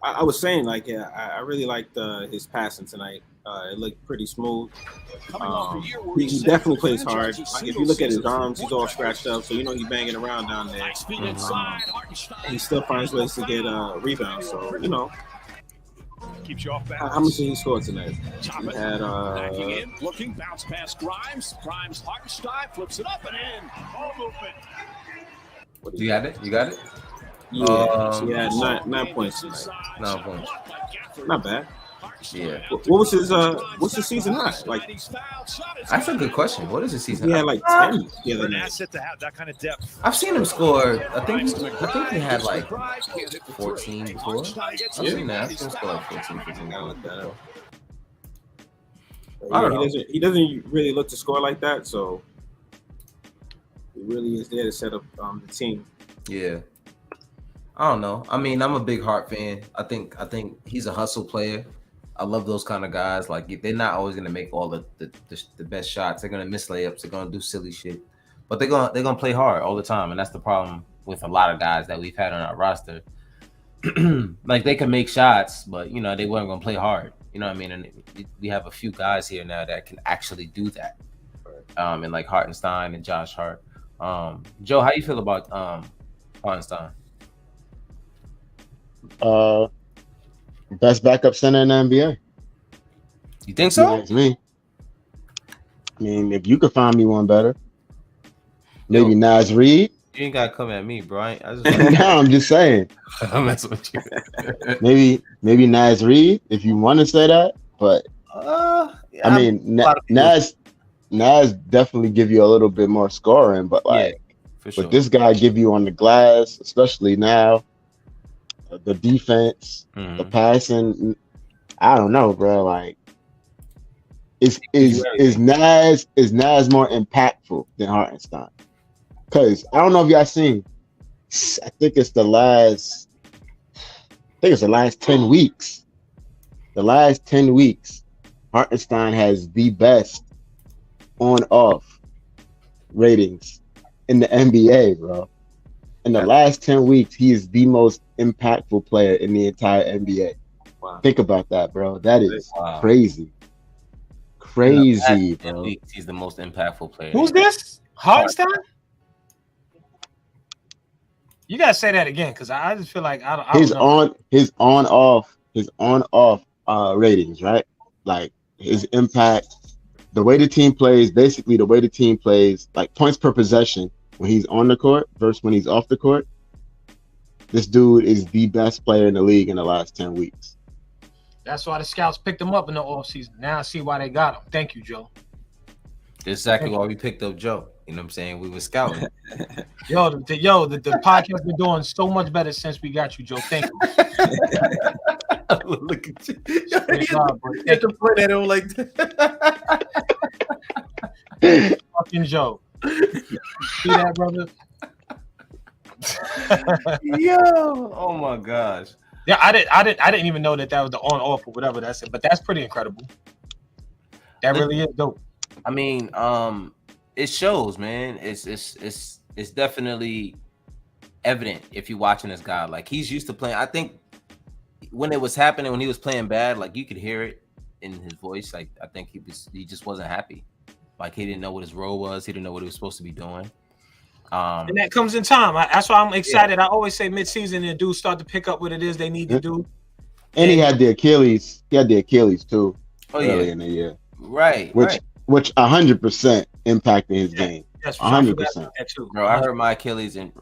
I was saying, like, yeah, I really liked his passing tonight. It looked pretty smooth. He definitely plays hard. Like, if you look at his arms, he's all scratched up, so you know he's banging around down there. He still finds ways to get rebounds. So you know, Keeps you off balance. how much did he score tonight? He had Backing in, looking, bounce past Grimes. Grimes Hartenstein flips it up and in. Ball movement. You got it? You got it? Yeah, 9 points tonight. 9 points. Not bad. Yeah. What was his what's his season high? Like, That's a good question. What is his season? he had like 10 the other An night. asset to have that kind of depth. I've seen him score. I think he had like 14 before. I've seen that. I've seen him score like 14, 15. I looked that up. I don't know. He doesn't really look to score like that, so he really is there to set up the team. Yeah. I don't know. I mean, I'm a big Hart fan. I think he's a hustle player. I love those kind of guys. Like, they're not always gonna make all the best shots. They're gonna miss layups. They're gonna do silly shit, but they're gonna play hard all the time. And that's the problem with a lot of guys that we've had on our roster. Like, they can make shots, but you know they weren't gonna play hard. You know what I mean? And we have a few guys here now that can actually do that. And like Hartenstein and Josh Hart. Joe, how you feel about Hartenstein? Best backup center in the NBA. You think so? That's me. I mean, if you could find me one better, maybe Naz Reid. You ain't gotta come at me, bro. I just No, I'm just saying. I'm messing with you. maybe Naz Reid, if you want to say that. But yeah, I mean, Naz definitely give you a little bit more scoring, but like, for sure. but this guy give you on the glass, especially now. The defense, the passing, I don't know, bro. Like, is Naz more impactful than Hartenstein? Because I don't know if y'all seen. I think it's the last 10 weeks. The last 10 weeks, Hartenstein has the best on-off ratings in the NBA, bro. In the last 10 weeks, he is the most impactful player in the entire NBA. Wow. Think about that, bro. That is crazy. Crazy, bro. He's the most impactful player. Who's this? Hartenstein? You gotta say that again, because I just feel like I don't his on-off ratings, right? Like, his impact, the way the team plays, like points per possession when he's on the court versus when he's off the court. This dude is the best player in the league in the last 10 weeks. That's why the scouts picked him up in the offseason. Now I see why they got him. Thank you, Joe. That's exactly why we picked up Joe. You know what I'm saying? We were scouting. The podcast been doing so much better since we got you, Joe. Thank you. Look at you. You have to put that on like that. Fucking Joe. See that, brother? Yo, oh my gosh. Yeah, I didn't even know that was the on off or whatever that's it, but that's pretty incredible. That really is dope. I mean, it shows, man. It's definitely evident if you're watching this guy. Like, he's used to playing. I think when it was happening, when he was playing bad, like, you could hear it in his voice. Like, I think he just wasn't happy. Like, he didn't know what his role was. He didn't know what he was supposed to be doing. And that comes in time. That's why I'm excited. Yeah. I always say mid-season, and dudes start to pick up what it is they need to do. And he had the Achilles. He had the Achilles too. Early in the year. Right. Which 100% impacted his game. 100%. Bro, I hurt my Achilles in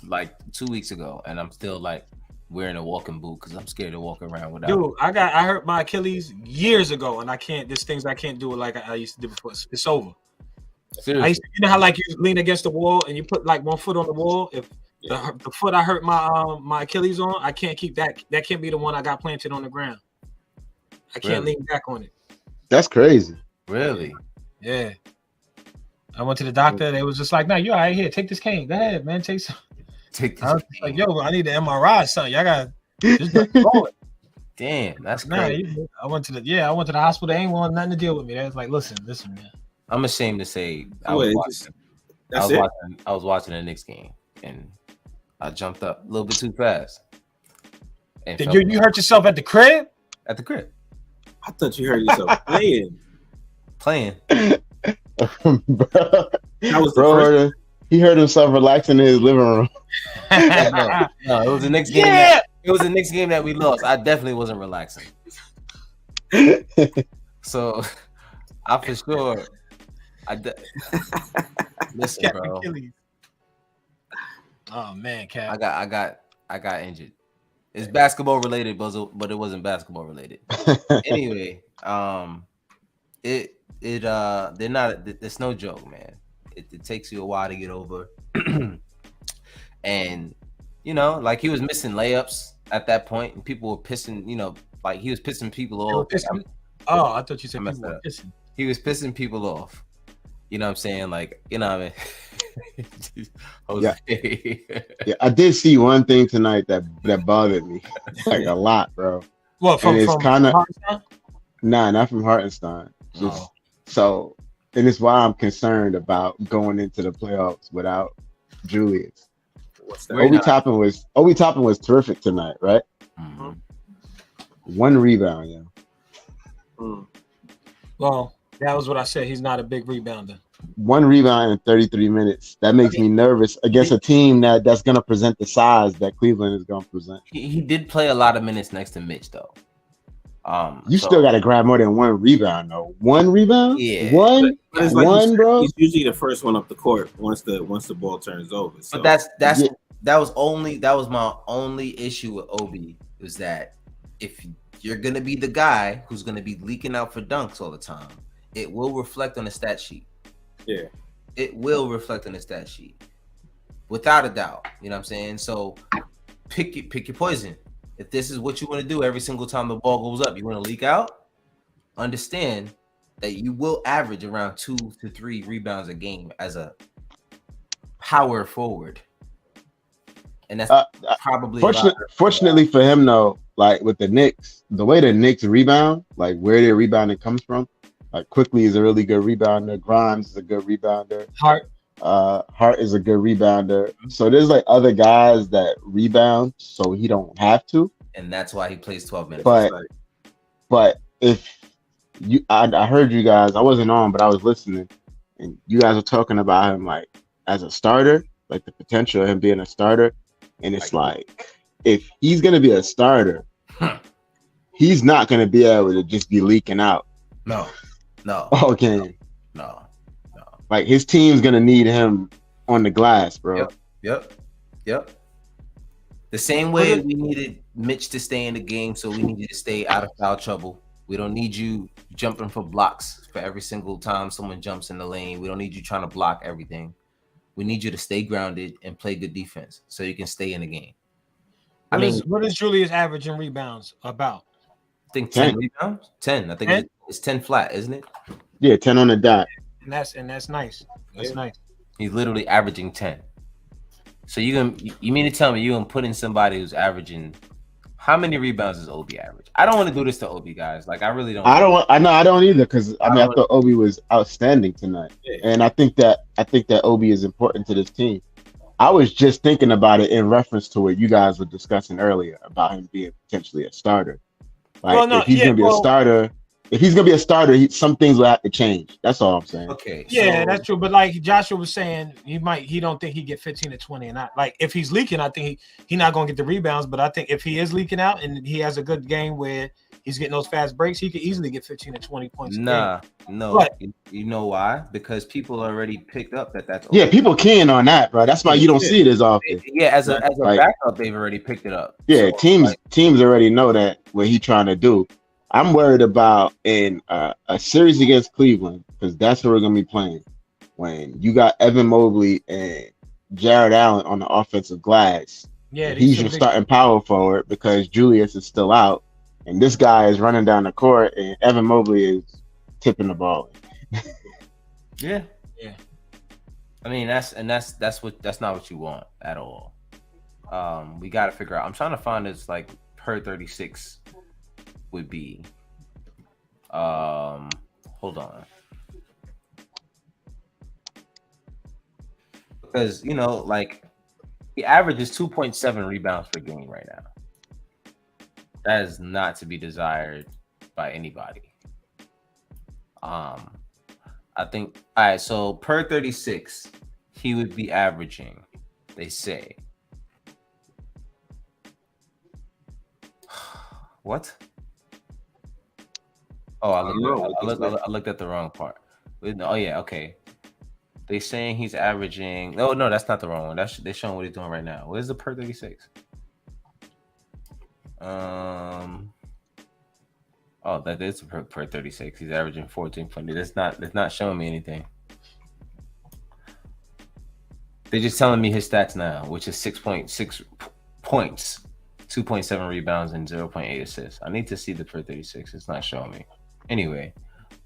like 2 weeks ago, and I'm still like wearing a walking boot because I'm scared to walk around without. Dude, I hurt my Achilles years ago, and I can't. There's things I can't do like I used to do before. It's over. Seriously. You know how like you lean against the wall and you put like one foot on the wall. If the foot I hurt my Achilles on, I can't keep that. That can't be the one I got planted on the ground. I can't lean back on it. That's crazy. Really? Yeah. I went to the doctor. They was just like, "No, you're all right. Here, take this cane. Go ahead, man. Take some." I was like, "Yo, I need an MRI, son. Y'all got just going." Damn, that's crazy. I went to the hospital. They ain't want nothing to deal with me. They was like, listen, man. I'm ashamed to say I was watching a Knicks game and I jumped up a little bit too fast. And Did you hurt yourself at the crib? At the crib. I thought you hurt yourself playing. Playing. That was the Bro, first. he heard himself relaxing in his living room. No, it was the Knicks game. Yeah. It was the Knicks game that we lost. I definitely wasn't relaxing. So, I for sure. Listen, bro. Oh man, Cap. I got injured. It's basketball related, but it wasn't basketball related. Anyway, they're not. It's no joke, man. It takes you a while to get over, and you know, like he was missing layups at that point, and people were pissing. You know, like he was pissing people off. Oh, I thought you said people were pissing. He was pissing people off. You know what I'm saying? Like, you know what I mean? Yeah, I did see one thing tonight that bothered me like a lot, bro. What from Nah, not from Hartenstein. So, and it's why I'm concerned about going into the playoffs without Julius. Obi Toppin was terrific tonight, right? Mm-hmm. 1 rebound, yeah. Well, that was what I said. He's not a big rebounder. 1 rebound in 33 minutes. That makes me nervous against a team that's going to present the size that Cleveland is going to present. He did play a lot of minutes next to Mitch, though. Still got to grab more than 1 rebound, though. 1 rebound? Yeah. One, bro. He's usually the first one up the court once the ball turns over. So. But that was my only issue with Obi, was that if you're gonna be the guy who's gonna be leaking out for dunks all the time, it will reflect on the stat sheet. Yeah. It will reflect on the stat sheet. Without a doubt. You know what I'm saying? So pick your poison. If this is what you want to do every single time the ball goes up, you want to leak out, understand that you will average around 2 to 3 rebounds a game as a power forward. And that's probably fortunately for him though, like with the Knicks, the way the Knicks rebound, like where their rebounding comes from, like Quickly is a really good rebounder, Grimes is a good rebounder, Hart is a good rebounder. So there's like other guys that rebound, so he don't have to. And that's why he plays 12 minutes. But if I heard you guys, I wasn't on, but I was listening, and you guys were talking about him like as a starter, like the potential of him being a starter. And it's like, if he's gonna be a starter, he's not gonna be able to just be leaking out. No. All game. No. Like his team's gonna need him on the glass, bro. Yep. The same way we needed Mitch to stay in the game, so we need you to stay out of foul trouble. We don't need you jumping for blocks for every single time someone jumps in the lane. We don't need you trying to block everything. We need you to stay grounded and play good defense so you can stay in the game. What is Julius averaging rebounds about? I think 10 rebounds. 10. I think it's 10 flat, isn't it? Yeah, 10 on the dot. And that's nice. That's nice. He's literally averaging 10. So you mean to tell me you're gonna put in somebody who's averaging how many rebounds does Obi average? I don't want to do this to Obi, guys. Like I really don't. I don't either, because I thought Obi was outstanding tonight, and I think that Obi is important to this team. I was just thinking about it in reference to what you guys were discussing earlier about him being potentially a starter. Like if he's gonna be a starter. If he's gonna be a starter, some things will have to change. That's all I'm saying. Okay. Yeah, that's true. But like Joshua was saying, he don't think he get 15 to 20 and not like if he's leaking, I think he not gonna get the rebounds. But I think if he is leaking out and he has a good game where he's getting those fast breaks, he could easily get 15 to 20 points. No. But, you know why? Because people already picked up that's. Yeah, people keying on that, bro. That's why you don't see it as often. Yeah, as a backup, they've already picked it up. Yeah, so, teams already know that what he's trying to do. I'm worried about in a series against Cleveland, because that's where we're going to be playing. When you got Evan Mobley and Jared Allen on the offensive glass, he's your starting power forward because Julius is still out. And this guy is running down the court and Evan Mobley is tipping the ball. Yeah. I mean, that's not what you want at all. We got to figure out. I'm trying to find this like per 36 would be hold on, because like the average is 2.7 rebounds per game right now. That is not to be desired by anybody. I think all right, so per 36, he would be averaging, they say. What? Oh, I looked at the wrong part. Oh yeah, okay. They saying he's averaging. Oh no, that's not the wrong one. They're showing what he's doing right now. What is the per 36? Oh, that is per 36. He's averaging 14.0. That's not showing me anything. They're just telling me his stats now, which is 6.6 points, 2.7 rebounds, and 0.8 assists. I need to see the per 36. It's not showing me. Anyway,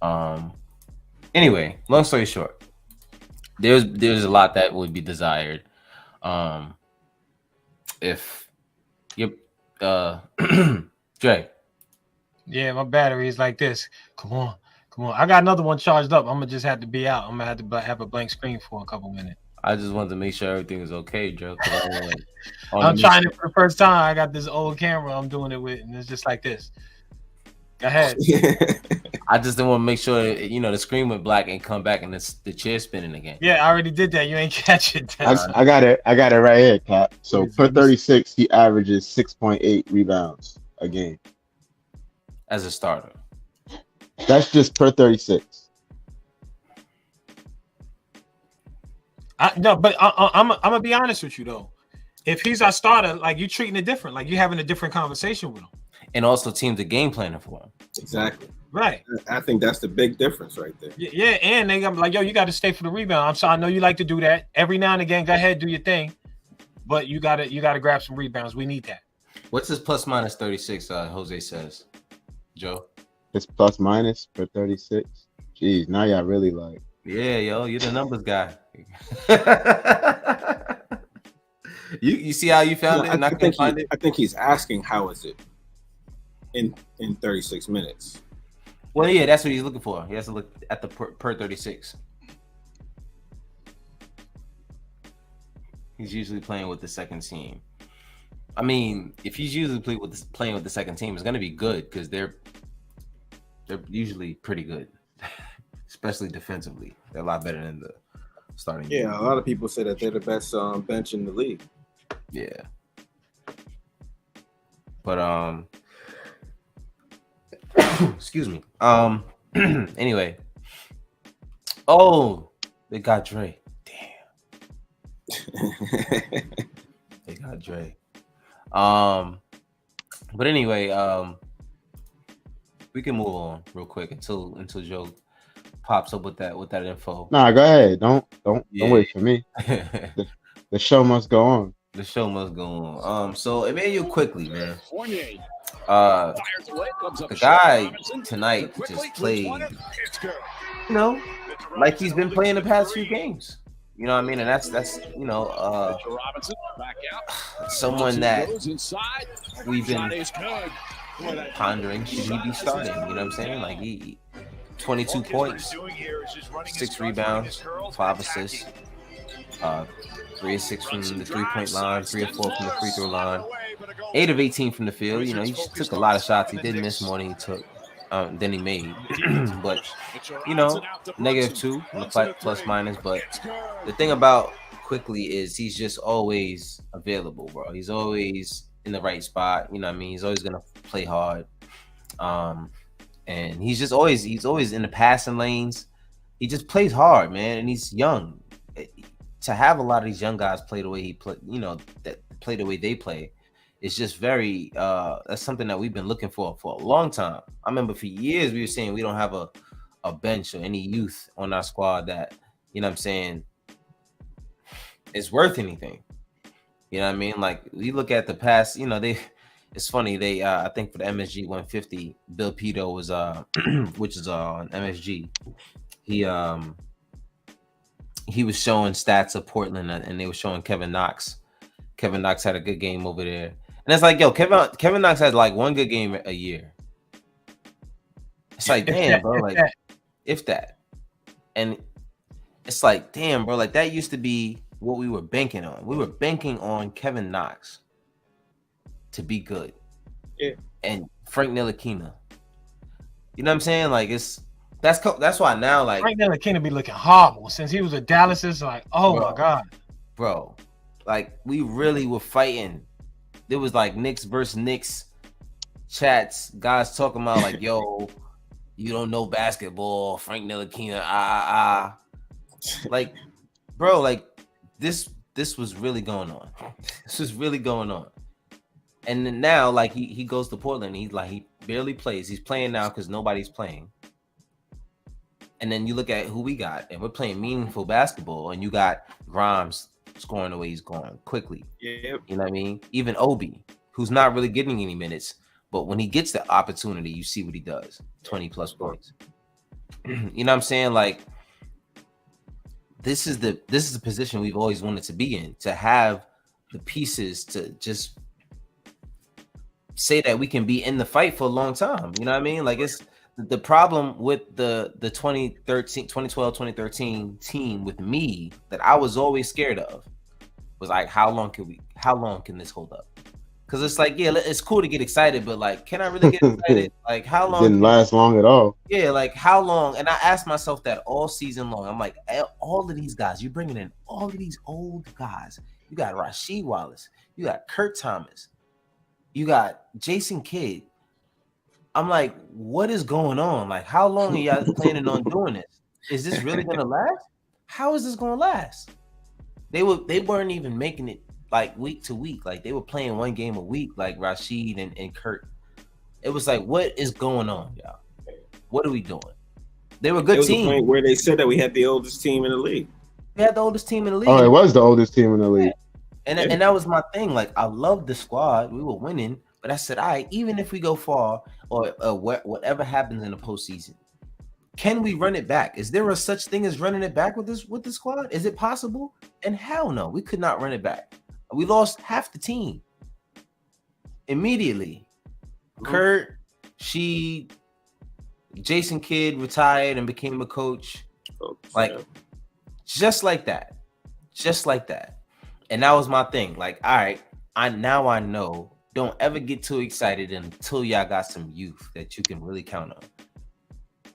long story short, there's a lot that would be desired. If Dre. Yeah, my battery is like this. Come on. I got another one charged up. I'm gonna just have to be out. I'm gonna have to have a blank screen for a couple minutes. I just wanted to make sure everything is okay, Joe. I'm trying it for the first time. I got this old camera I'm doing it with, and it's just like this. Go ahead. I just didn't want to make sure the screen went black and come back and the chair spinning again. Yeah, I already did that. You ain't catch it. I got it right here, Cap. So per 36, he averages 6.8 rebounds a game as a starter. That's just per 36. I'm gonna be honest with you though. If he's our starter, like you treating it different, like you having a different conversation with him. And also teams are game planning for him. Exactly. Right. I think that's the big difference right there. Yeah, and they got like, yo, you got to stay for the rebound. I'm sorry, I know you like to do that every now and again. Go ahead, do your thing, but you gotta grab some rebounds. We need that. What's his plus minus 36? Jose says, Joe. His plus minus per 36. Jeez, now y'all really like. Yeah, yo, you're the numbers guy. you see how you found it? I think he's asking how is it in 36 minutes. Well, yeah, that's what he's looking for. He has to look at the per 36. He's usually playing with the second team. I mean, if he's usually playing with the second team, it's going to be good because they're usually pretty good, especially defensively. They're a lot better than the starting. Yeah, a lot of people say that they're the best bench in the league. Yeah, but excuse me. Anyway, they got Dre. Damn, they got Dre. But anyway, we can move on real quick until Joe pops up with that info. Nah, go ahead. Don't wait for me. The show must go on. The show must go on. So Emmanuel quickly, man. The guy tonight just played, like he's been playing the past few games. You know what I mean? And that's someone that we've been pondering, should he be starting? You know what I'm saying? Like he 22 points, 6 rebounds, 5 assists, 3 of 6 from the 3-point line, 3 of 4 from the free throw line, 8 of 18 from the field. You know, he took a lot of shots. He did miss more than he took. Than he made, but -2 on the plus minus. But the thing about quickly is he's just always available, bro. He's always in the right spot. You know what I mean? He's always gonna play hard, and he's always in the passing lanes. He just plays hard, man, and he's young. To have a lot of these young guys play the way he play, that play the way they play. It's just very that's something that we've been looking for a long time. I remember for years we were saying we don't have a bench or any youth on our squad that, you know what I'm saying, is worth anything. You know what I mean? Like we look at the past, it's funny, I think for the MSG 150, Bill Pito was which is on MSG. He was showing stats of Portland and they were showing Kevin Knox. Kevin Knox had a good game over there. And it's like, yo, Kevin Knox had like one good game a year. It's like, damn, bro, like if that. And it's like, damn, bro, like that used to be what we were banking on. We were banking on Kevin Knox to be good. Yeah. and Frank Ntilikina. You know what I'm saying? Like that's why now like Frank Ntilikina be looking horrible since he was with Dallas. It's like, oh my god, bro, like we really were fighting. There was like Knicks versus Knicks chats, guys talking about like, yo, you don't know basketball, Frank Ntilikina, like, bro, like this was really going on. This was really going on. And then now, like he goes to Portland. He's like he barely plays. He's playing now because nobody's playing. And then you look at who we got, and we're playing meaningful basketball. And you got Grimes scoring the way he's going quickly. Yeah, you know what I mean. Even Obi, who's not really getting any minutes, but when he gets the opportunity, you see what he does: 20+ points. You know what I'm saying? Like this is the position we've always wanted to be in, to have the pieces to just say that we can be in the fight for a long time. You know what I mean? Like it's the problem with the 2012-2013 team with me that I was always scared of was like, how long can this hold up? Because it's like, yeah, it's cool to get excited, but like, can I really get excited? Like, how long? Didn't last long at all. Yeah, like how long? And I asked myself that all season long. I'm like, all of these guys, you're bringing in all of these old guys. You got Rasheed Wallace, you got Kurt Thomas, you got Jason Kidd. I'm like, what is going on? Like, how long are y'all planning on doing this? Is this really gonna last? How is this gonna last? They weren't even making it like week to week. Like they were playing one game a week, like Rasheed and Kurt. It was like, what is going on, y'all? What are we doing? They were a good team. The point where they said that we had the oldest team in the league. We had the oldest team in the league. Oh, it was the oldest team in the league. And that was my thing. Like, I loved the squad. We were winning. But I said, all right, even if we go far or whatever happens in the postseason, can we run it back? Is there a such thing as running it back with this squad? Is it possible? And hell no, we could not run it back. We lost half the team immediately. Kurt, Jason Kidd retired and became a coach. Like, just like that. And that was my thing. Like, all right, I know. Don't ever get too excited until y'all got some youth that you can really count on.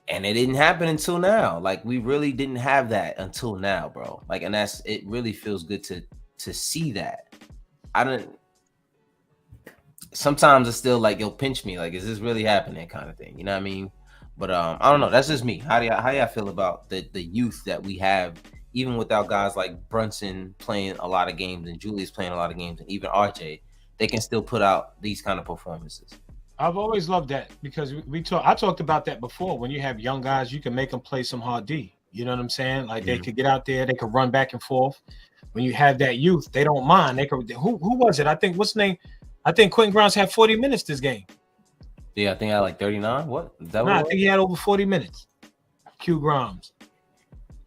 And it didn't happen until now. Like, we really didn't have that until now, bro. Like, and it really feels good to see that. Sometimes it's still like, yo, pinch me. Like, is this really happening kind of thing? You know what I mean? But I don't know. That's just me. How y'all feel about the youth that we have, even without guys like Brunson playing a lot of games and Julius playing a lot of games and even RJ, they can still put out these kind of performances. I've always loved that because I talked about that before. When you have young guys, you can make them play some hard D. You know what I'm saying? Like they could get out there, they could run back and forth. When you have that youth, they don't mind. They could. Who was it? I think what's the name? I think Quentin Grimes had 40 minutes this game. Yeah, I think I had like 39. What? Is that I think he had over 40 minutes. Q Grimes.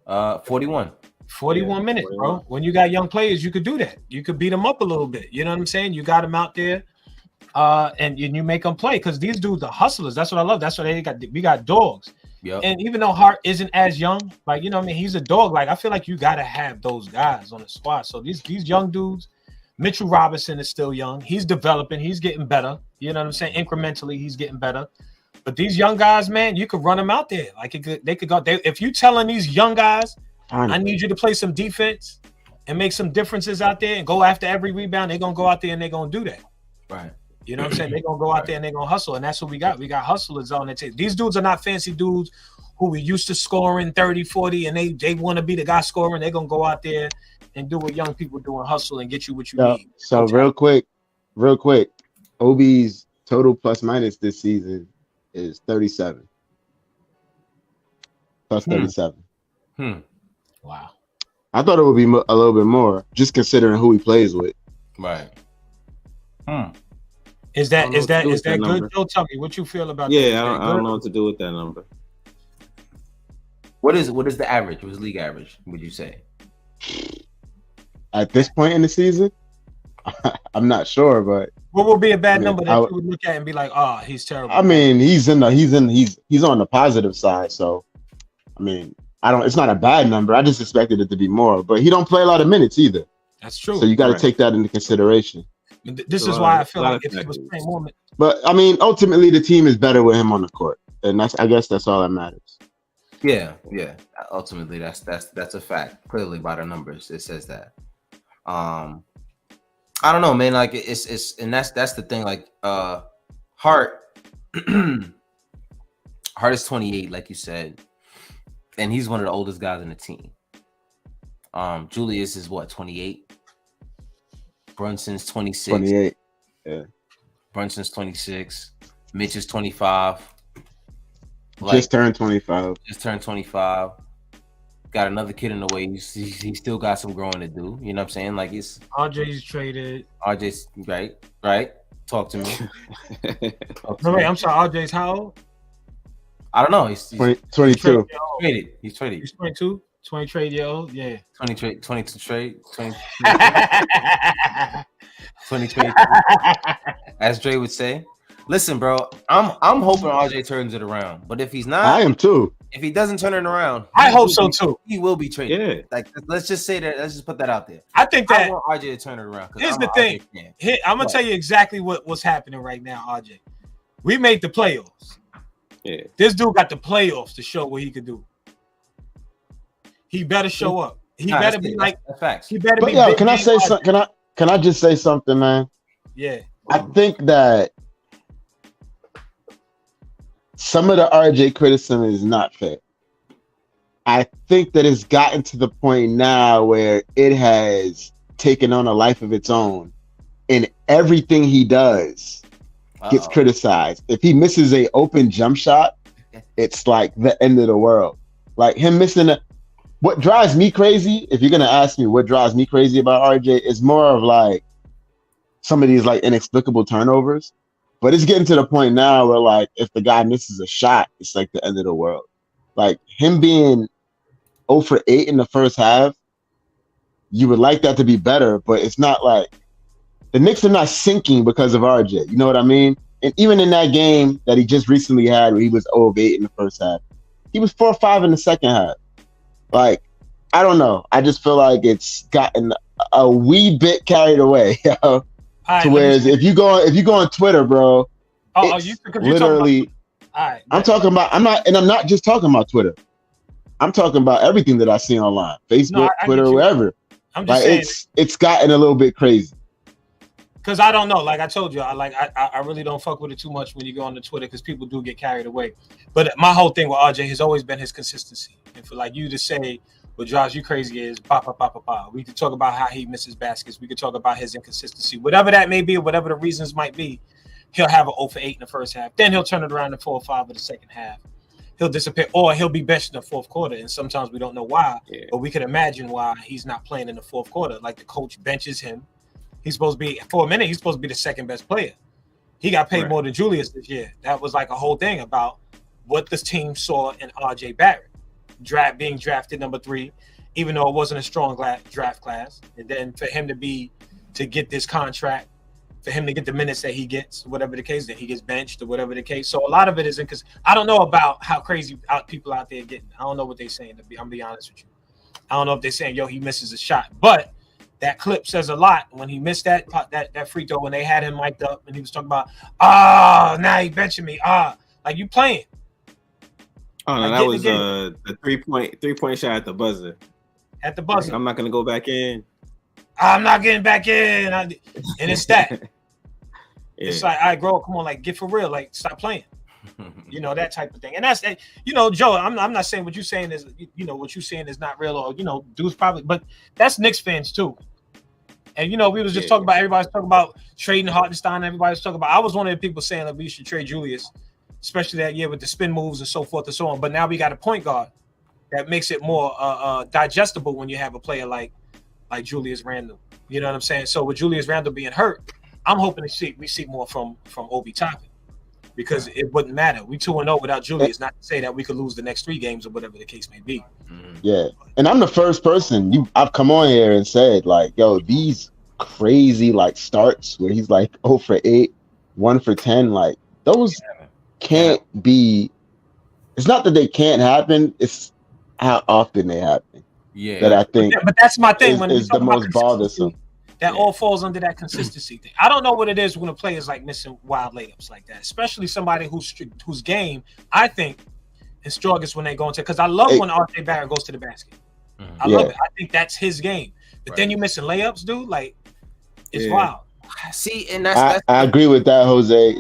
41. 41 minutes, bro. When you got young players, you could do that. You could beat them up a little bit. You know what I'm saying? You got them out there, and you make them play because these dudes are hustlers. That's what I love. That's what they got. We got dogs. Yep. And even though Hart isn't as young, like, you know what I mean, he's a dog. Like, I feel like you got to have those guys on the squad. So these young dudes, Mitchell Robinson is still young. He's developing. He's getting better. You know what I'm saying? Incrementally, he's getting better. But these young guys, man, you could run them out there. Like, they could go. If you telling these young guys, I need you to play some defense and make some differences out there and go after every rebound, they're going to go out there and they're going to do that. Right. You know what I'm saying? They're going to go out there and they're going to hustle. And that's what we got. We got hustlers on the team. These dudes are not fancy dudes who we used to scoring 30, 40, and they want to be the guy scoring. They're going to go out there and do what young people do and hustle and get you what you need. So real quick, Obi's total plus minus this season is 37. Plus 37. Wow. I thought it would be a little bit more, just considering who he plays with. Right. Is that good? Joe, tell me what you feel about that. Yeah, I don't know what to do with that number. What is the average? What is league average, would you say? At this point in the season, I'm not sure, but what would be a bad number that you would look at and be like, oh, he's terrible? I mean, he's on the positive side, so I mean, it's not a bad number. I just expected it to be more, but he don't play a lot of minutes either. That's true. So you got to take that into consideration. This is why I feel like if he was playing more, But I mean, ultimately, the team is better with him on the court, and I guess that's all that matters. Yeah. Ultimately, that's a fact. Clearly, by the numbers, it says that. I don't know, man. Like it's and that's the thing. Like Hart is 28, like you said, and he's one of the oldest guys in the team. Julius is what, 28? Brunson's 26. 28. Yeah. Brunson's 26. Mitch is 25. Just turned 25. Got another kid in the way. He still got some growing to do. You know what I'm saying? Like it's RJ's traded. RJ's right. Talk to me. Wait, I'm sorry. RJ's how old? I don't know. He's 22. He's traded. He's 22. 20 trade year old. Yeah. 22 trade. 20 trade. As Dre would say. Listen, bro, I'm hoping RJ turns it around. But if he's not, I am too. If he doesn't turn it around, I hope so too. He will be traded. Yeah. Like let's just say that. Let's just put that out there. I think that I want RJ to turn it around. Here's the thing. I'm gonna tell you exactly what's happening right now, RJ. We made the playoffs. Yeah. This dude got the playoffs to show what he could do. He better show up. He better be like facts. He better But be. yo, can I say something? Can I just say something, man? Yeah. I think that some of the RJ criticism is not fair. I think that it's gotten to the point now where it has taken on a life of its own, and everything he does gets criticized. If he misses an open jump shot, it's like the end of the world. Like him missing what drives me crazy, if you're gonna ask me what drives me crazy about RJ, is more of like some of these like inexplicable turnovers. But it's getting to the point now where like if the guy misses a shot, it's like the end of the world. Like him being 0 for 8 in the first half, you would like that to be better, but it's not like the Knicks are not sinking because of RJ. You know what I mean? And even in that game that he just recently had where he was 0 of 8 in the first half, he was 4 or 5 in the second half. Like, I don't know. I just feel like it's gotten a wee bit carried away, you know? To whereas if you go on Twitter, bro, literally I'm not just talking about Twitter. I'm talking about everything that I see online. Facebook, Twitter, wherever. I'm just saying, it's gotten a little bit crazy. Because I don't know. Like I told you, I really don't fuck with it too much when you go on the Twitter because people do get carried away. But my whole thing with RJ has always been his consistency. And for like you to say what drives you crazy is pa. We could talk about how he misses baskets. We could talk about his inconsistency. Whatever that may be, or whatever the reasons might be, he'll have an 0 for 8 in the first half. Then he'll turn it around to 4 or 5 in the second half. He'll disappear, or he'll be benched in the fourth quarter. And sometimes we don't know why, but we can imagine why he's not playing in the fourth quarter. Like the coach benches him. He's supposed to be, for a minute, he's supposed to be the second best player. He got paid more than Julius this year. That was like a whole thing about what this team saw in RJ Barrett. Being drafted number 3, even though it wasn't a strong draft class. And then for him to get this contract, for him to get the minutes that he gets, whatever the case, then he gets benched or whatever the case. So a lot of it is because I don't know about how crazy people out there getting. I don't know what they're saying. I'm be honest with you. I don't know if they're saying, yo, he misses a shot. But that clip says a lot when he missed that free throw when they had him mic'd up and he was talking about, now he benching me. Like you playing. Oh no, that was a 3-point shot at the buzzer. At the buzzer. I'm not gonna go back in. I'm not getting back in. And it's that. It's like, all right, grow up, come on, like get for real, like stop playing. You know, that type of thing. And that's, you know, Joe, I'm not saying what you're saying is, you know, what you're saying is not real, or, you know, dudes probably, but that's Knicks fans too. And, you know, we was just talking about, everybody's talking about trading Hartenstein. Everybody's talking about, I was one of the people saying that we should trade Julius, especially that year with the spin moves and so forth and so on. But now we got a point guard that makes it more digestible when you have a player like Julius Randle. You know what I'm saying? So with Julius Randle being hurt, I'm hoping we see more from Obi Toppin, because it wouldn't matter. We 2-0 without Julius, not to say that we could lose the next 3 games or whatever the case may be. Yeah. And I'm the first person I've come on here and said, like, yo, these crazy like starts where he's like 0 for 8, 1 for 10, like those can't be. It's not that they can't happen, it's how often they happen. Yeah. That I think but that's my thing is the most bothersome. that all falls under that consistency thing. I don't know what it is when a player is like missing wild layups like that, especially somebody whose game I think is strongest when they go into. Because I love when RJ Barrett goes to the basket. I love it. I think that's his game. But then you missing layups, dude. Like it's wild. See, and that's I agree with that, Jose.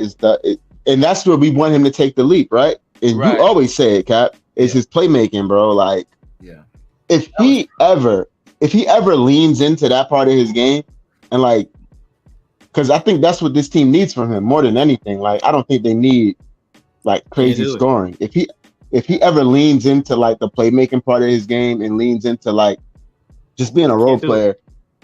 And that's where we want him to take the leap, right? And you always say it, Cap. It's his playmaking, bro. Like, if he ever leans into that part of his game, and like, because I think that's what this team needs from him more than anything. Like, I don't think they need like crazy scoring. If he ever leans into like the playmaking part of his game and leans into like just being a role player,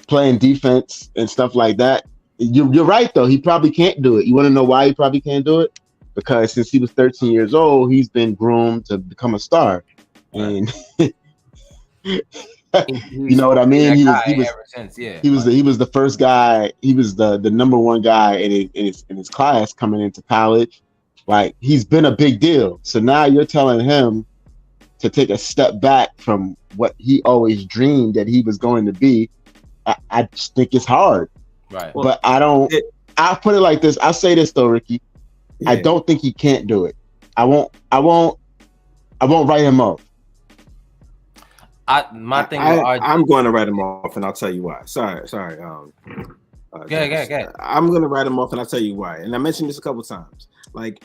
playing defense and stuff like that. You're right though. He probably can't do it. You want to know why he probably can't do it? Because since he was 13 years old, he's been groomed to become a star. And you know what I mean? He was the first guy. He was the number one guy in his class coming into college. Like, he's been a big deal. So now you're telling him to take a step back from what he always dreamed that he was going to be. I just think it's hard. Right. But I'll put it like this. I'll say this though, Ricky. Yeah. I don't think he can't do it. I won't write him off. I'm going to write him off, and I'll tell you why. Sorry. I'm going to write him off, and I'll tell you why. And I mentioned this a couple times. Like,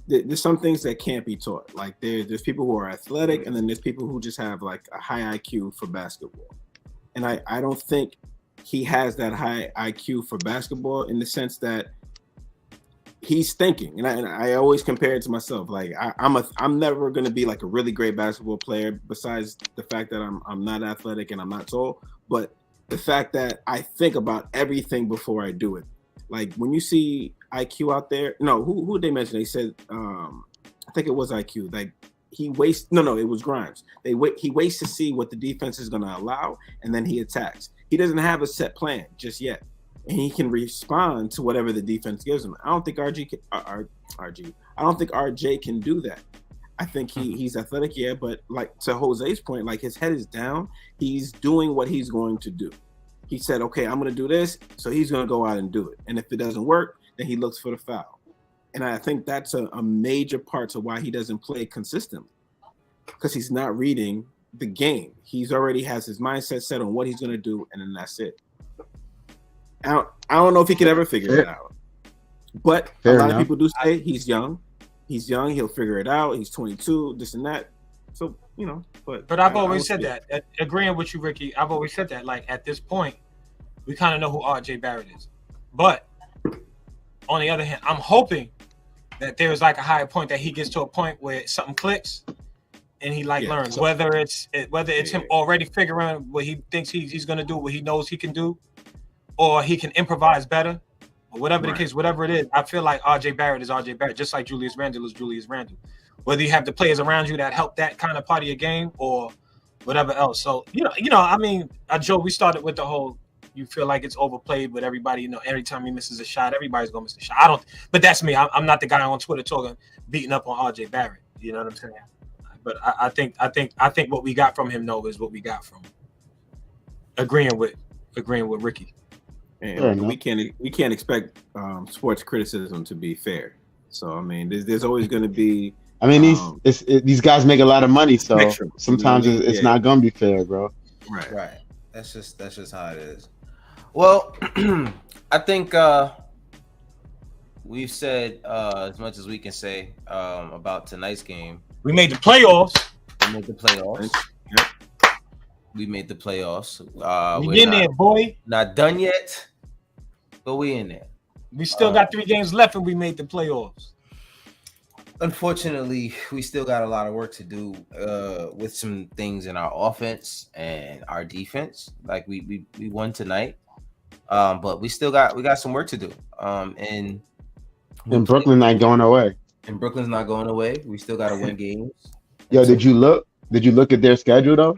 there's some things that can't be taught. Like, there's people who are athletic, and then there's people who just have like a high IQ for basketball. And I don't think he has that high IQ for basketball in the sense that he's thinking. And I always compare it to myself. Like, I'm never going to be like a really great basketball player, besides the fact that I'm not athletic and I'm not tall. But the fact that I think about everything before I do it. Like, when you see IQ out there, who did they mention? They said, I think it was IQ. Like, it was Grimes. He waits to see what the defense is going to allow, and then he attacks. He doesn't have a set plan just yet, and he can respond to whatever the defense gives him. I don't think RJ can do that. I think he's athletic, but like to Jose's point, like, his head is down. He's doing what he's going to do. He said, okay, I'm going to do this, so he's going to go out and do it. And if it doesn't work, then he looks for the foul. And I think that's a major part to why he doesn't play consistently, because he's not reading the game. He's already has his mindset set on what he's going to do, and then that's it. I don't know if he could ever figure it out. But a lot of people do say he's young. He's young. He'll figure it out. He's 22, this and that. So, But I've always said that. Agreeing with you, Ricky, I've always said that. Like, at this point, we kind of know who RJ Barrett is. But on the other hand, I'm hoping that there's like a higher point, that he gets to a point where something clicks and he learns, whether it's him already figuring what he thinks he's going to do, what he knows he can do, or he can improvise better, or whatever the case, whatever it is. I feel like RJ Barrett is RJ Barrett, just like Julius Randle is Julius Randle. Whether you have the players around you that help that kind of part of your game or whatever else. So, I mean, Joe, we started with the whole, you feel like it's overplayed with everybody, every time he misses a shot, everybody's going to miss a shot. But that's me. I'm not the guy on Twitter beating up on RJ Barrett. You know what I'm saying? But I think what we got from him, is what we got from him. Agreeing with Ricky. And we can't expect sports criticism to be fair. So, I mean, there's always going to be. I mean, these guys make a lot of money, so sometimes it's not going to be fair, bro. Right. That's just how it is. Well, I think we've said as much as we can say about tonight's game. We made the playoffs. We made the playoffs. We in there, boy. Not done yet, but we in there. We still got 3 games left, and we made the playoffs. Unfortunately, we still got a lot of work to do with some things in our offense and our defense. Like we won tonight, but we got some work to do. And Brooklyn not going away. And Brooklyn's not going away. We still got to win games. Yo, did you look at their schedule though?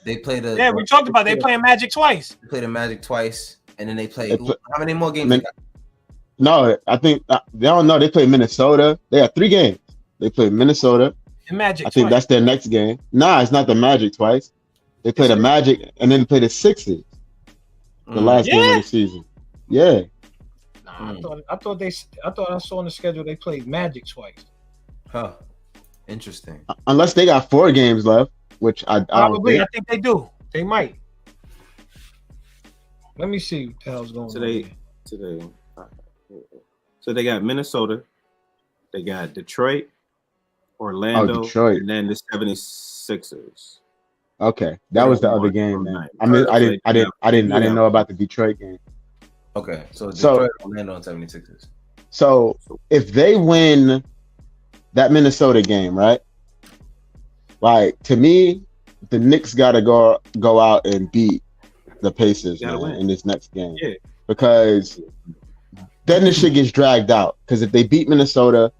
They played we talked about they playing Magic twice. They played a Magic twice, and then they played. How many more games? No, I think they don't know. They play Minnesota. They have 3 games. They play Minnesota. And Magic. I think that's their next game. Nah, it's not the Magic twice. They play the Magic, and then they play the Sixers. The last game of the season. Yeah. Nah, I thought I saw on the schedule they played Magic twice. Huh. Interesting. Unless they got 4 games left, which I Probably. don't I think they do. They might. Let me see what the hell's going on. Today. So they got Minnesota, they got Detroit, Orlando, and then the 76ers. Okay, that was the other game, man. I didn't know about the Detroit game. Okay, so Detroit, Orlando, and 76ers. So if they win that Minnesota game, right? Like, to me, the Knicks got to go out and beat the Pacers in this next game. Yeah. Because then this shit gets dragged out. Because if they beat Minnesota,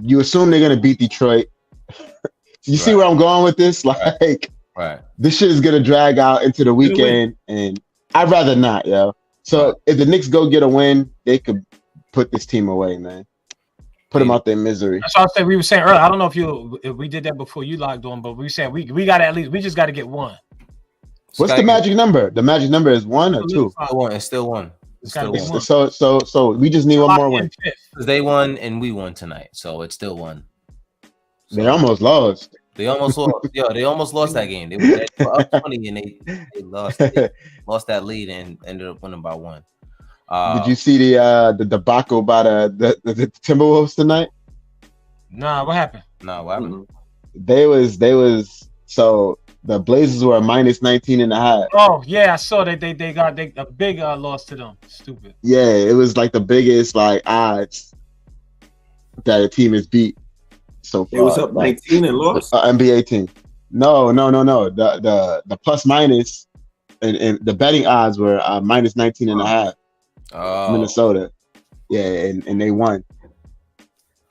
you assume they're going to beat Detroit. You see where I'm going with this? Like, this shit is going to drag out into the weekend, and I'd rather not, yo. So if the Knicks go get a win, they could put this team away, man. Put them out their misery. That's what I said. We were saying earlier. I don't know if we did that before you logged on, but we said we got to at least, we just got to get one. What's the magic number? The magic number is 1 or 2? It's still one. It's still one. So we just need one more win. They won and we won tonight, so it's still one. So they almost lost. They almost lost. They almost lost that game. They were up 20 and they lost. They lost that lead and ended up winning by 1. Did you see the debacle by the Timberwolves tonight? Nah, what happened? Nah, what happened? They was so the Blazers were a -19.5. Oh yeah, I saw that they got a big loss to them. Stupid. Yeah, it was like the biggest odds that a team is beat so far. It was up 19 and lost. NBA team. No. The plus minus and the betting odds were -19.5. Minnesota. Yeah, and they won.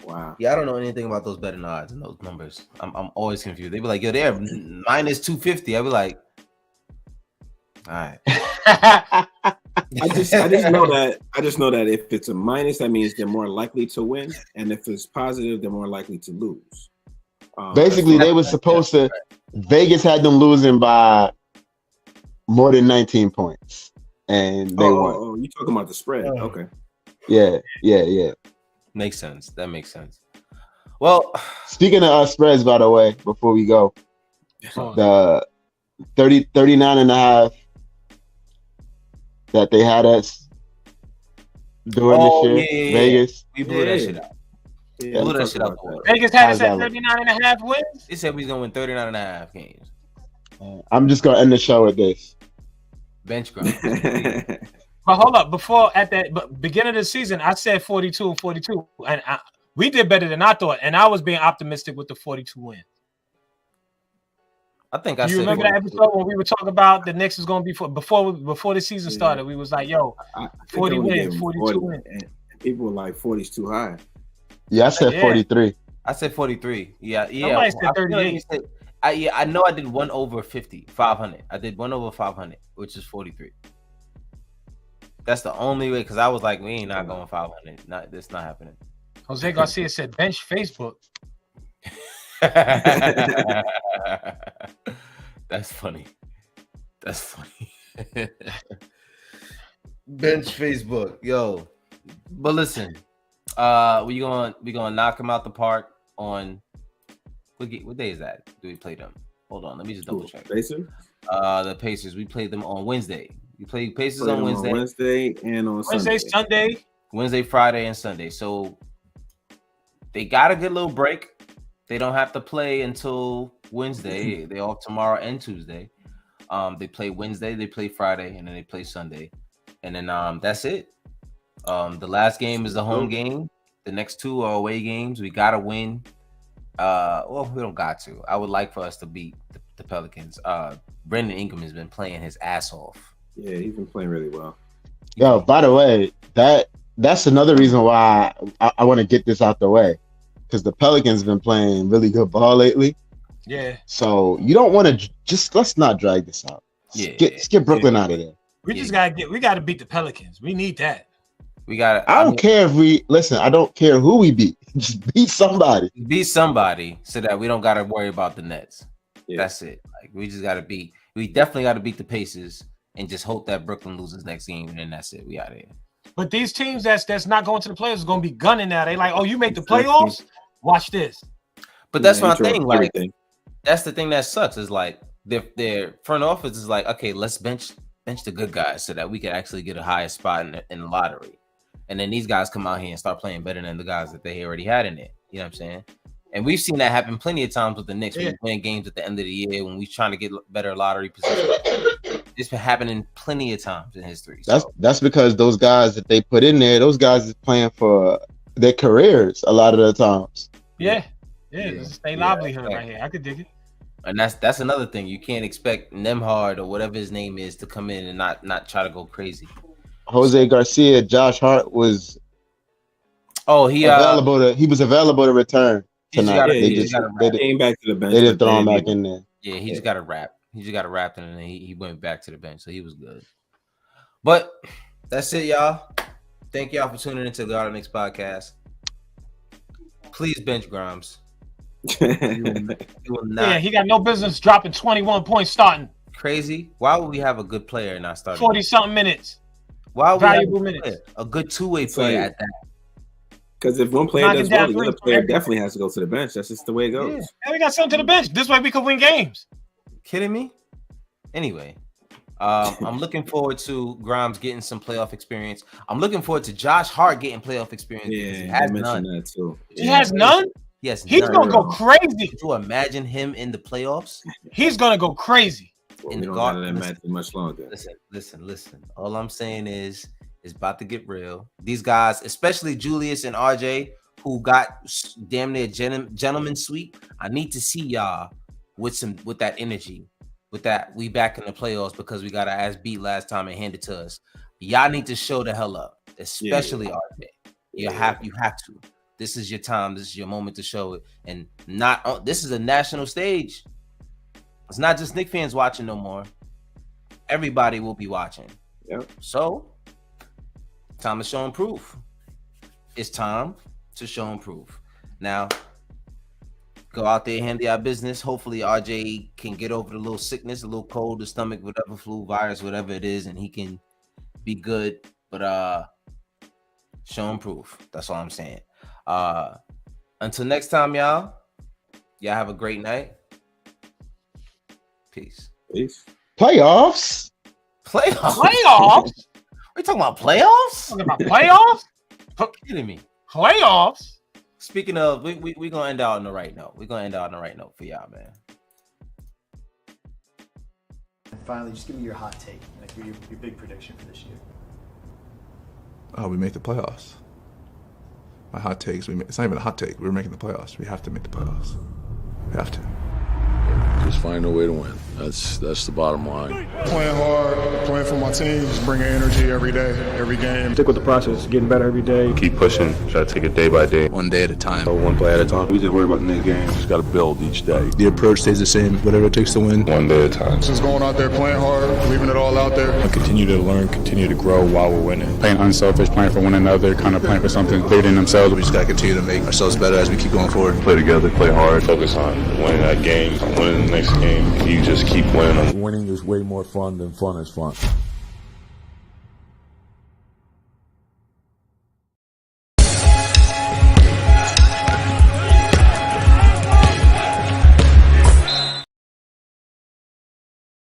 Wow. Yeah, I don't know anything about those betting odds and those numbers. I'm always confused. They be like, yo, they're -250. I be like, all right. I just know that if it's a minus, that means they're more likely to win, and if it's positive, they're more likely to lose. Basically, they were supposed to. Vegas had them losing by more than 19 points, and they won. Oh, you talking about the spread? Okay. Yeah. Makes sense. That makes sense. Well, speaking of spreads, by the way, before we go, the 39.5 that they had us doing this year, Vegas. We blew that shit out. Yeah, blew that shit out. Vegas had us at 39.5 wins. They said we was gonna win 39.5 games. I'm just gonna end the show with this. Bench grind. But hold up, before at that beginning of the season, I said 42 and we did better than I thought, and I was being optimistic with the 42 wins. I think you remember that episode when we were talking about the Knicks was going to be before the season started? We was like, "Yo, 40 wins, 42 wins." And people were like, 40's too high. Yeah, I said 43. I said 43. Yeah. Somebody said 38. I know I did 1 over 50, 500. I did 1 over 500, which is 43. That's the only way, because I was like, we ain't not going 500. That's not happening. Jose Garcia said, bench Facebook. That's funny. Bench Facebook, yo. But listen, we gonna knock them out the park on what day is that? Do we play them? Hold on, let me just double check. Pacers? The Pacers. We played them on Wednesday. We play Pacers on Wednesday. On Wednesday and on Sunday. Wednesday, Friday, and Sunday. So they got a good little break. They don't have to play until Wednesday. They off tomorrow and Tuesday. They play Wednesday, they play Friday, and then they play Sunday. And then that's it. The last game is the home game. The next 2 are away games. We gotta win. Well, we don't got to. I would like for us to beat the Pelicans. Brandon Ingram has been playing his ass off. Yeah, he's been playing really well. Yo, by the way, that's another reason why I want to get this out the way, because the Pelicans have been playing really good ball lately. Yeah. So you don't want to let's not drag this out. Let's get Brooklyn out of there. We just gotta beat the Pelicans. We need that. I don't care who we beat. Just beat somebody. Beat somebody so that we don't gotta worry about the Nets. Yeah. That's it. Like we definitely gotta beat the Pacers and just hope that Brooklyn loses next game, and then that's it. We out of here. But these teams that's not going to the playoffs is going to be gunning now. They like, oh, you make the playoffs? Watch this. But that's my thing. Like, that's the thing that sucks is like their front office is like, okay, let's bench the good guys so that we can actually get a higher spot in the lottery. And then these guys come out here and start playing better than the guys that they already had in it. You know what I'm saying? And we've seen that happen plenty of times with the Knicks. When we win games at the end of the year, when we're trying to get better lottery position. It's been happening plenty of times in history. So. That's because those guys that they put in there, those guys is playing for their careers a lot of the times. Yeah. It's a livelihood right here. I could dig it. And that's another thing. You can't expect Nemhard or whatever his name is to come in and not try to go crazy. Jose Garcia, Josh Hart was he was available to return tonight. They came back to the bench. They didn't throw him back in there. Yeah, he just got a wrap. He just got a wrap, and then he went back to the bench, so he was good. But that's it, y'all. Thank y'all for tuning into the Knicks podcast. Please bench Grimes. Yeah, he got no business dropping 21 points starting. Crazy. Why would we have a good player not starting? 40-something minutes. Why would valuable we have minutes? A good two-way player at that. Because if one player does well, the other player definitely has to go to the bench. That's just the way it goes. Yeah, and we got something to the bench. This way we could win games. Kidding me? Anyway, I'm looking forward to Grimes getting some playoff experience. I'm looking forward to Josh Hart getting playoff experience. Yeah, he has none. That too. He has none? Yes, he's gonna go crazy. Could you imagine him in the playoffs? He's gonna go crazy. Well, in the garden. Much longer. Listen. All I'm saying is it's about to get real. These guys, especially Julius and RJ, who got damn near gentleman sweep. I need to see y'all with that energy, with that we back in the playoffs because we got our ass beat last time and handed to us. Y'all need to show the hell up, especially RJ. You have to. This is your time. This is your moment to show it. And this is a national stage. It's not just Knicks fans watching no more. Everybody will be watching. Yep. So, time to show and prove. It's time to show and prove. Now, go out there, handle your business. Hopefully, RJ can get over the little sickness, a little cold, the stomach, whatever, flu, virus, whatever it is, and he can be good. But show and prove. That's all I'm saying. Until next time, y'all have a great night. Peace. Playoffs? We talking about playoffs? Talking about playoffs? Kidding me? Playoffs? Speaking of, we gonna end out on the right note. We're gonna end out on the right note for y'all, man. And finally, just give me your hot take, like your big prediction for this year. Oh, we make the playoffs. My hot takes, it's not even a hot take. We're making the playoffs. We have to make the playoffs. We have to. Just find a way to win. That's the bottom line. Playing hard, playing for my team, just bringing energy every day, every game. Stick with the process, getting better every day. Keep pushing. Try to take it day by day. One day at a time. One play at a time. We just worry about the next game. Just got to build each day. The approach stays the same. Whatever it takes to win. One day at a time. Just going out there, playing hard, leaving it all out there. Continue to learn, continue to grow while we're winning. Playing unselfish, playing for one another, kind of playing for something bigger than themselves. We just got to continue to make ourselves better as we keep going forward. Play together, play hard. Focus on winning that game, winning the next game. You just keep winning them. Winning is way more fun than fun is fun.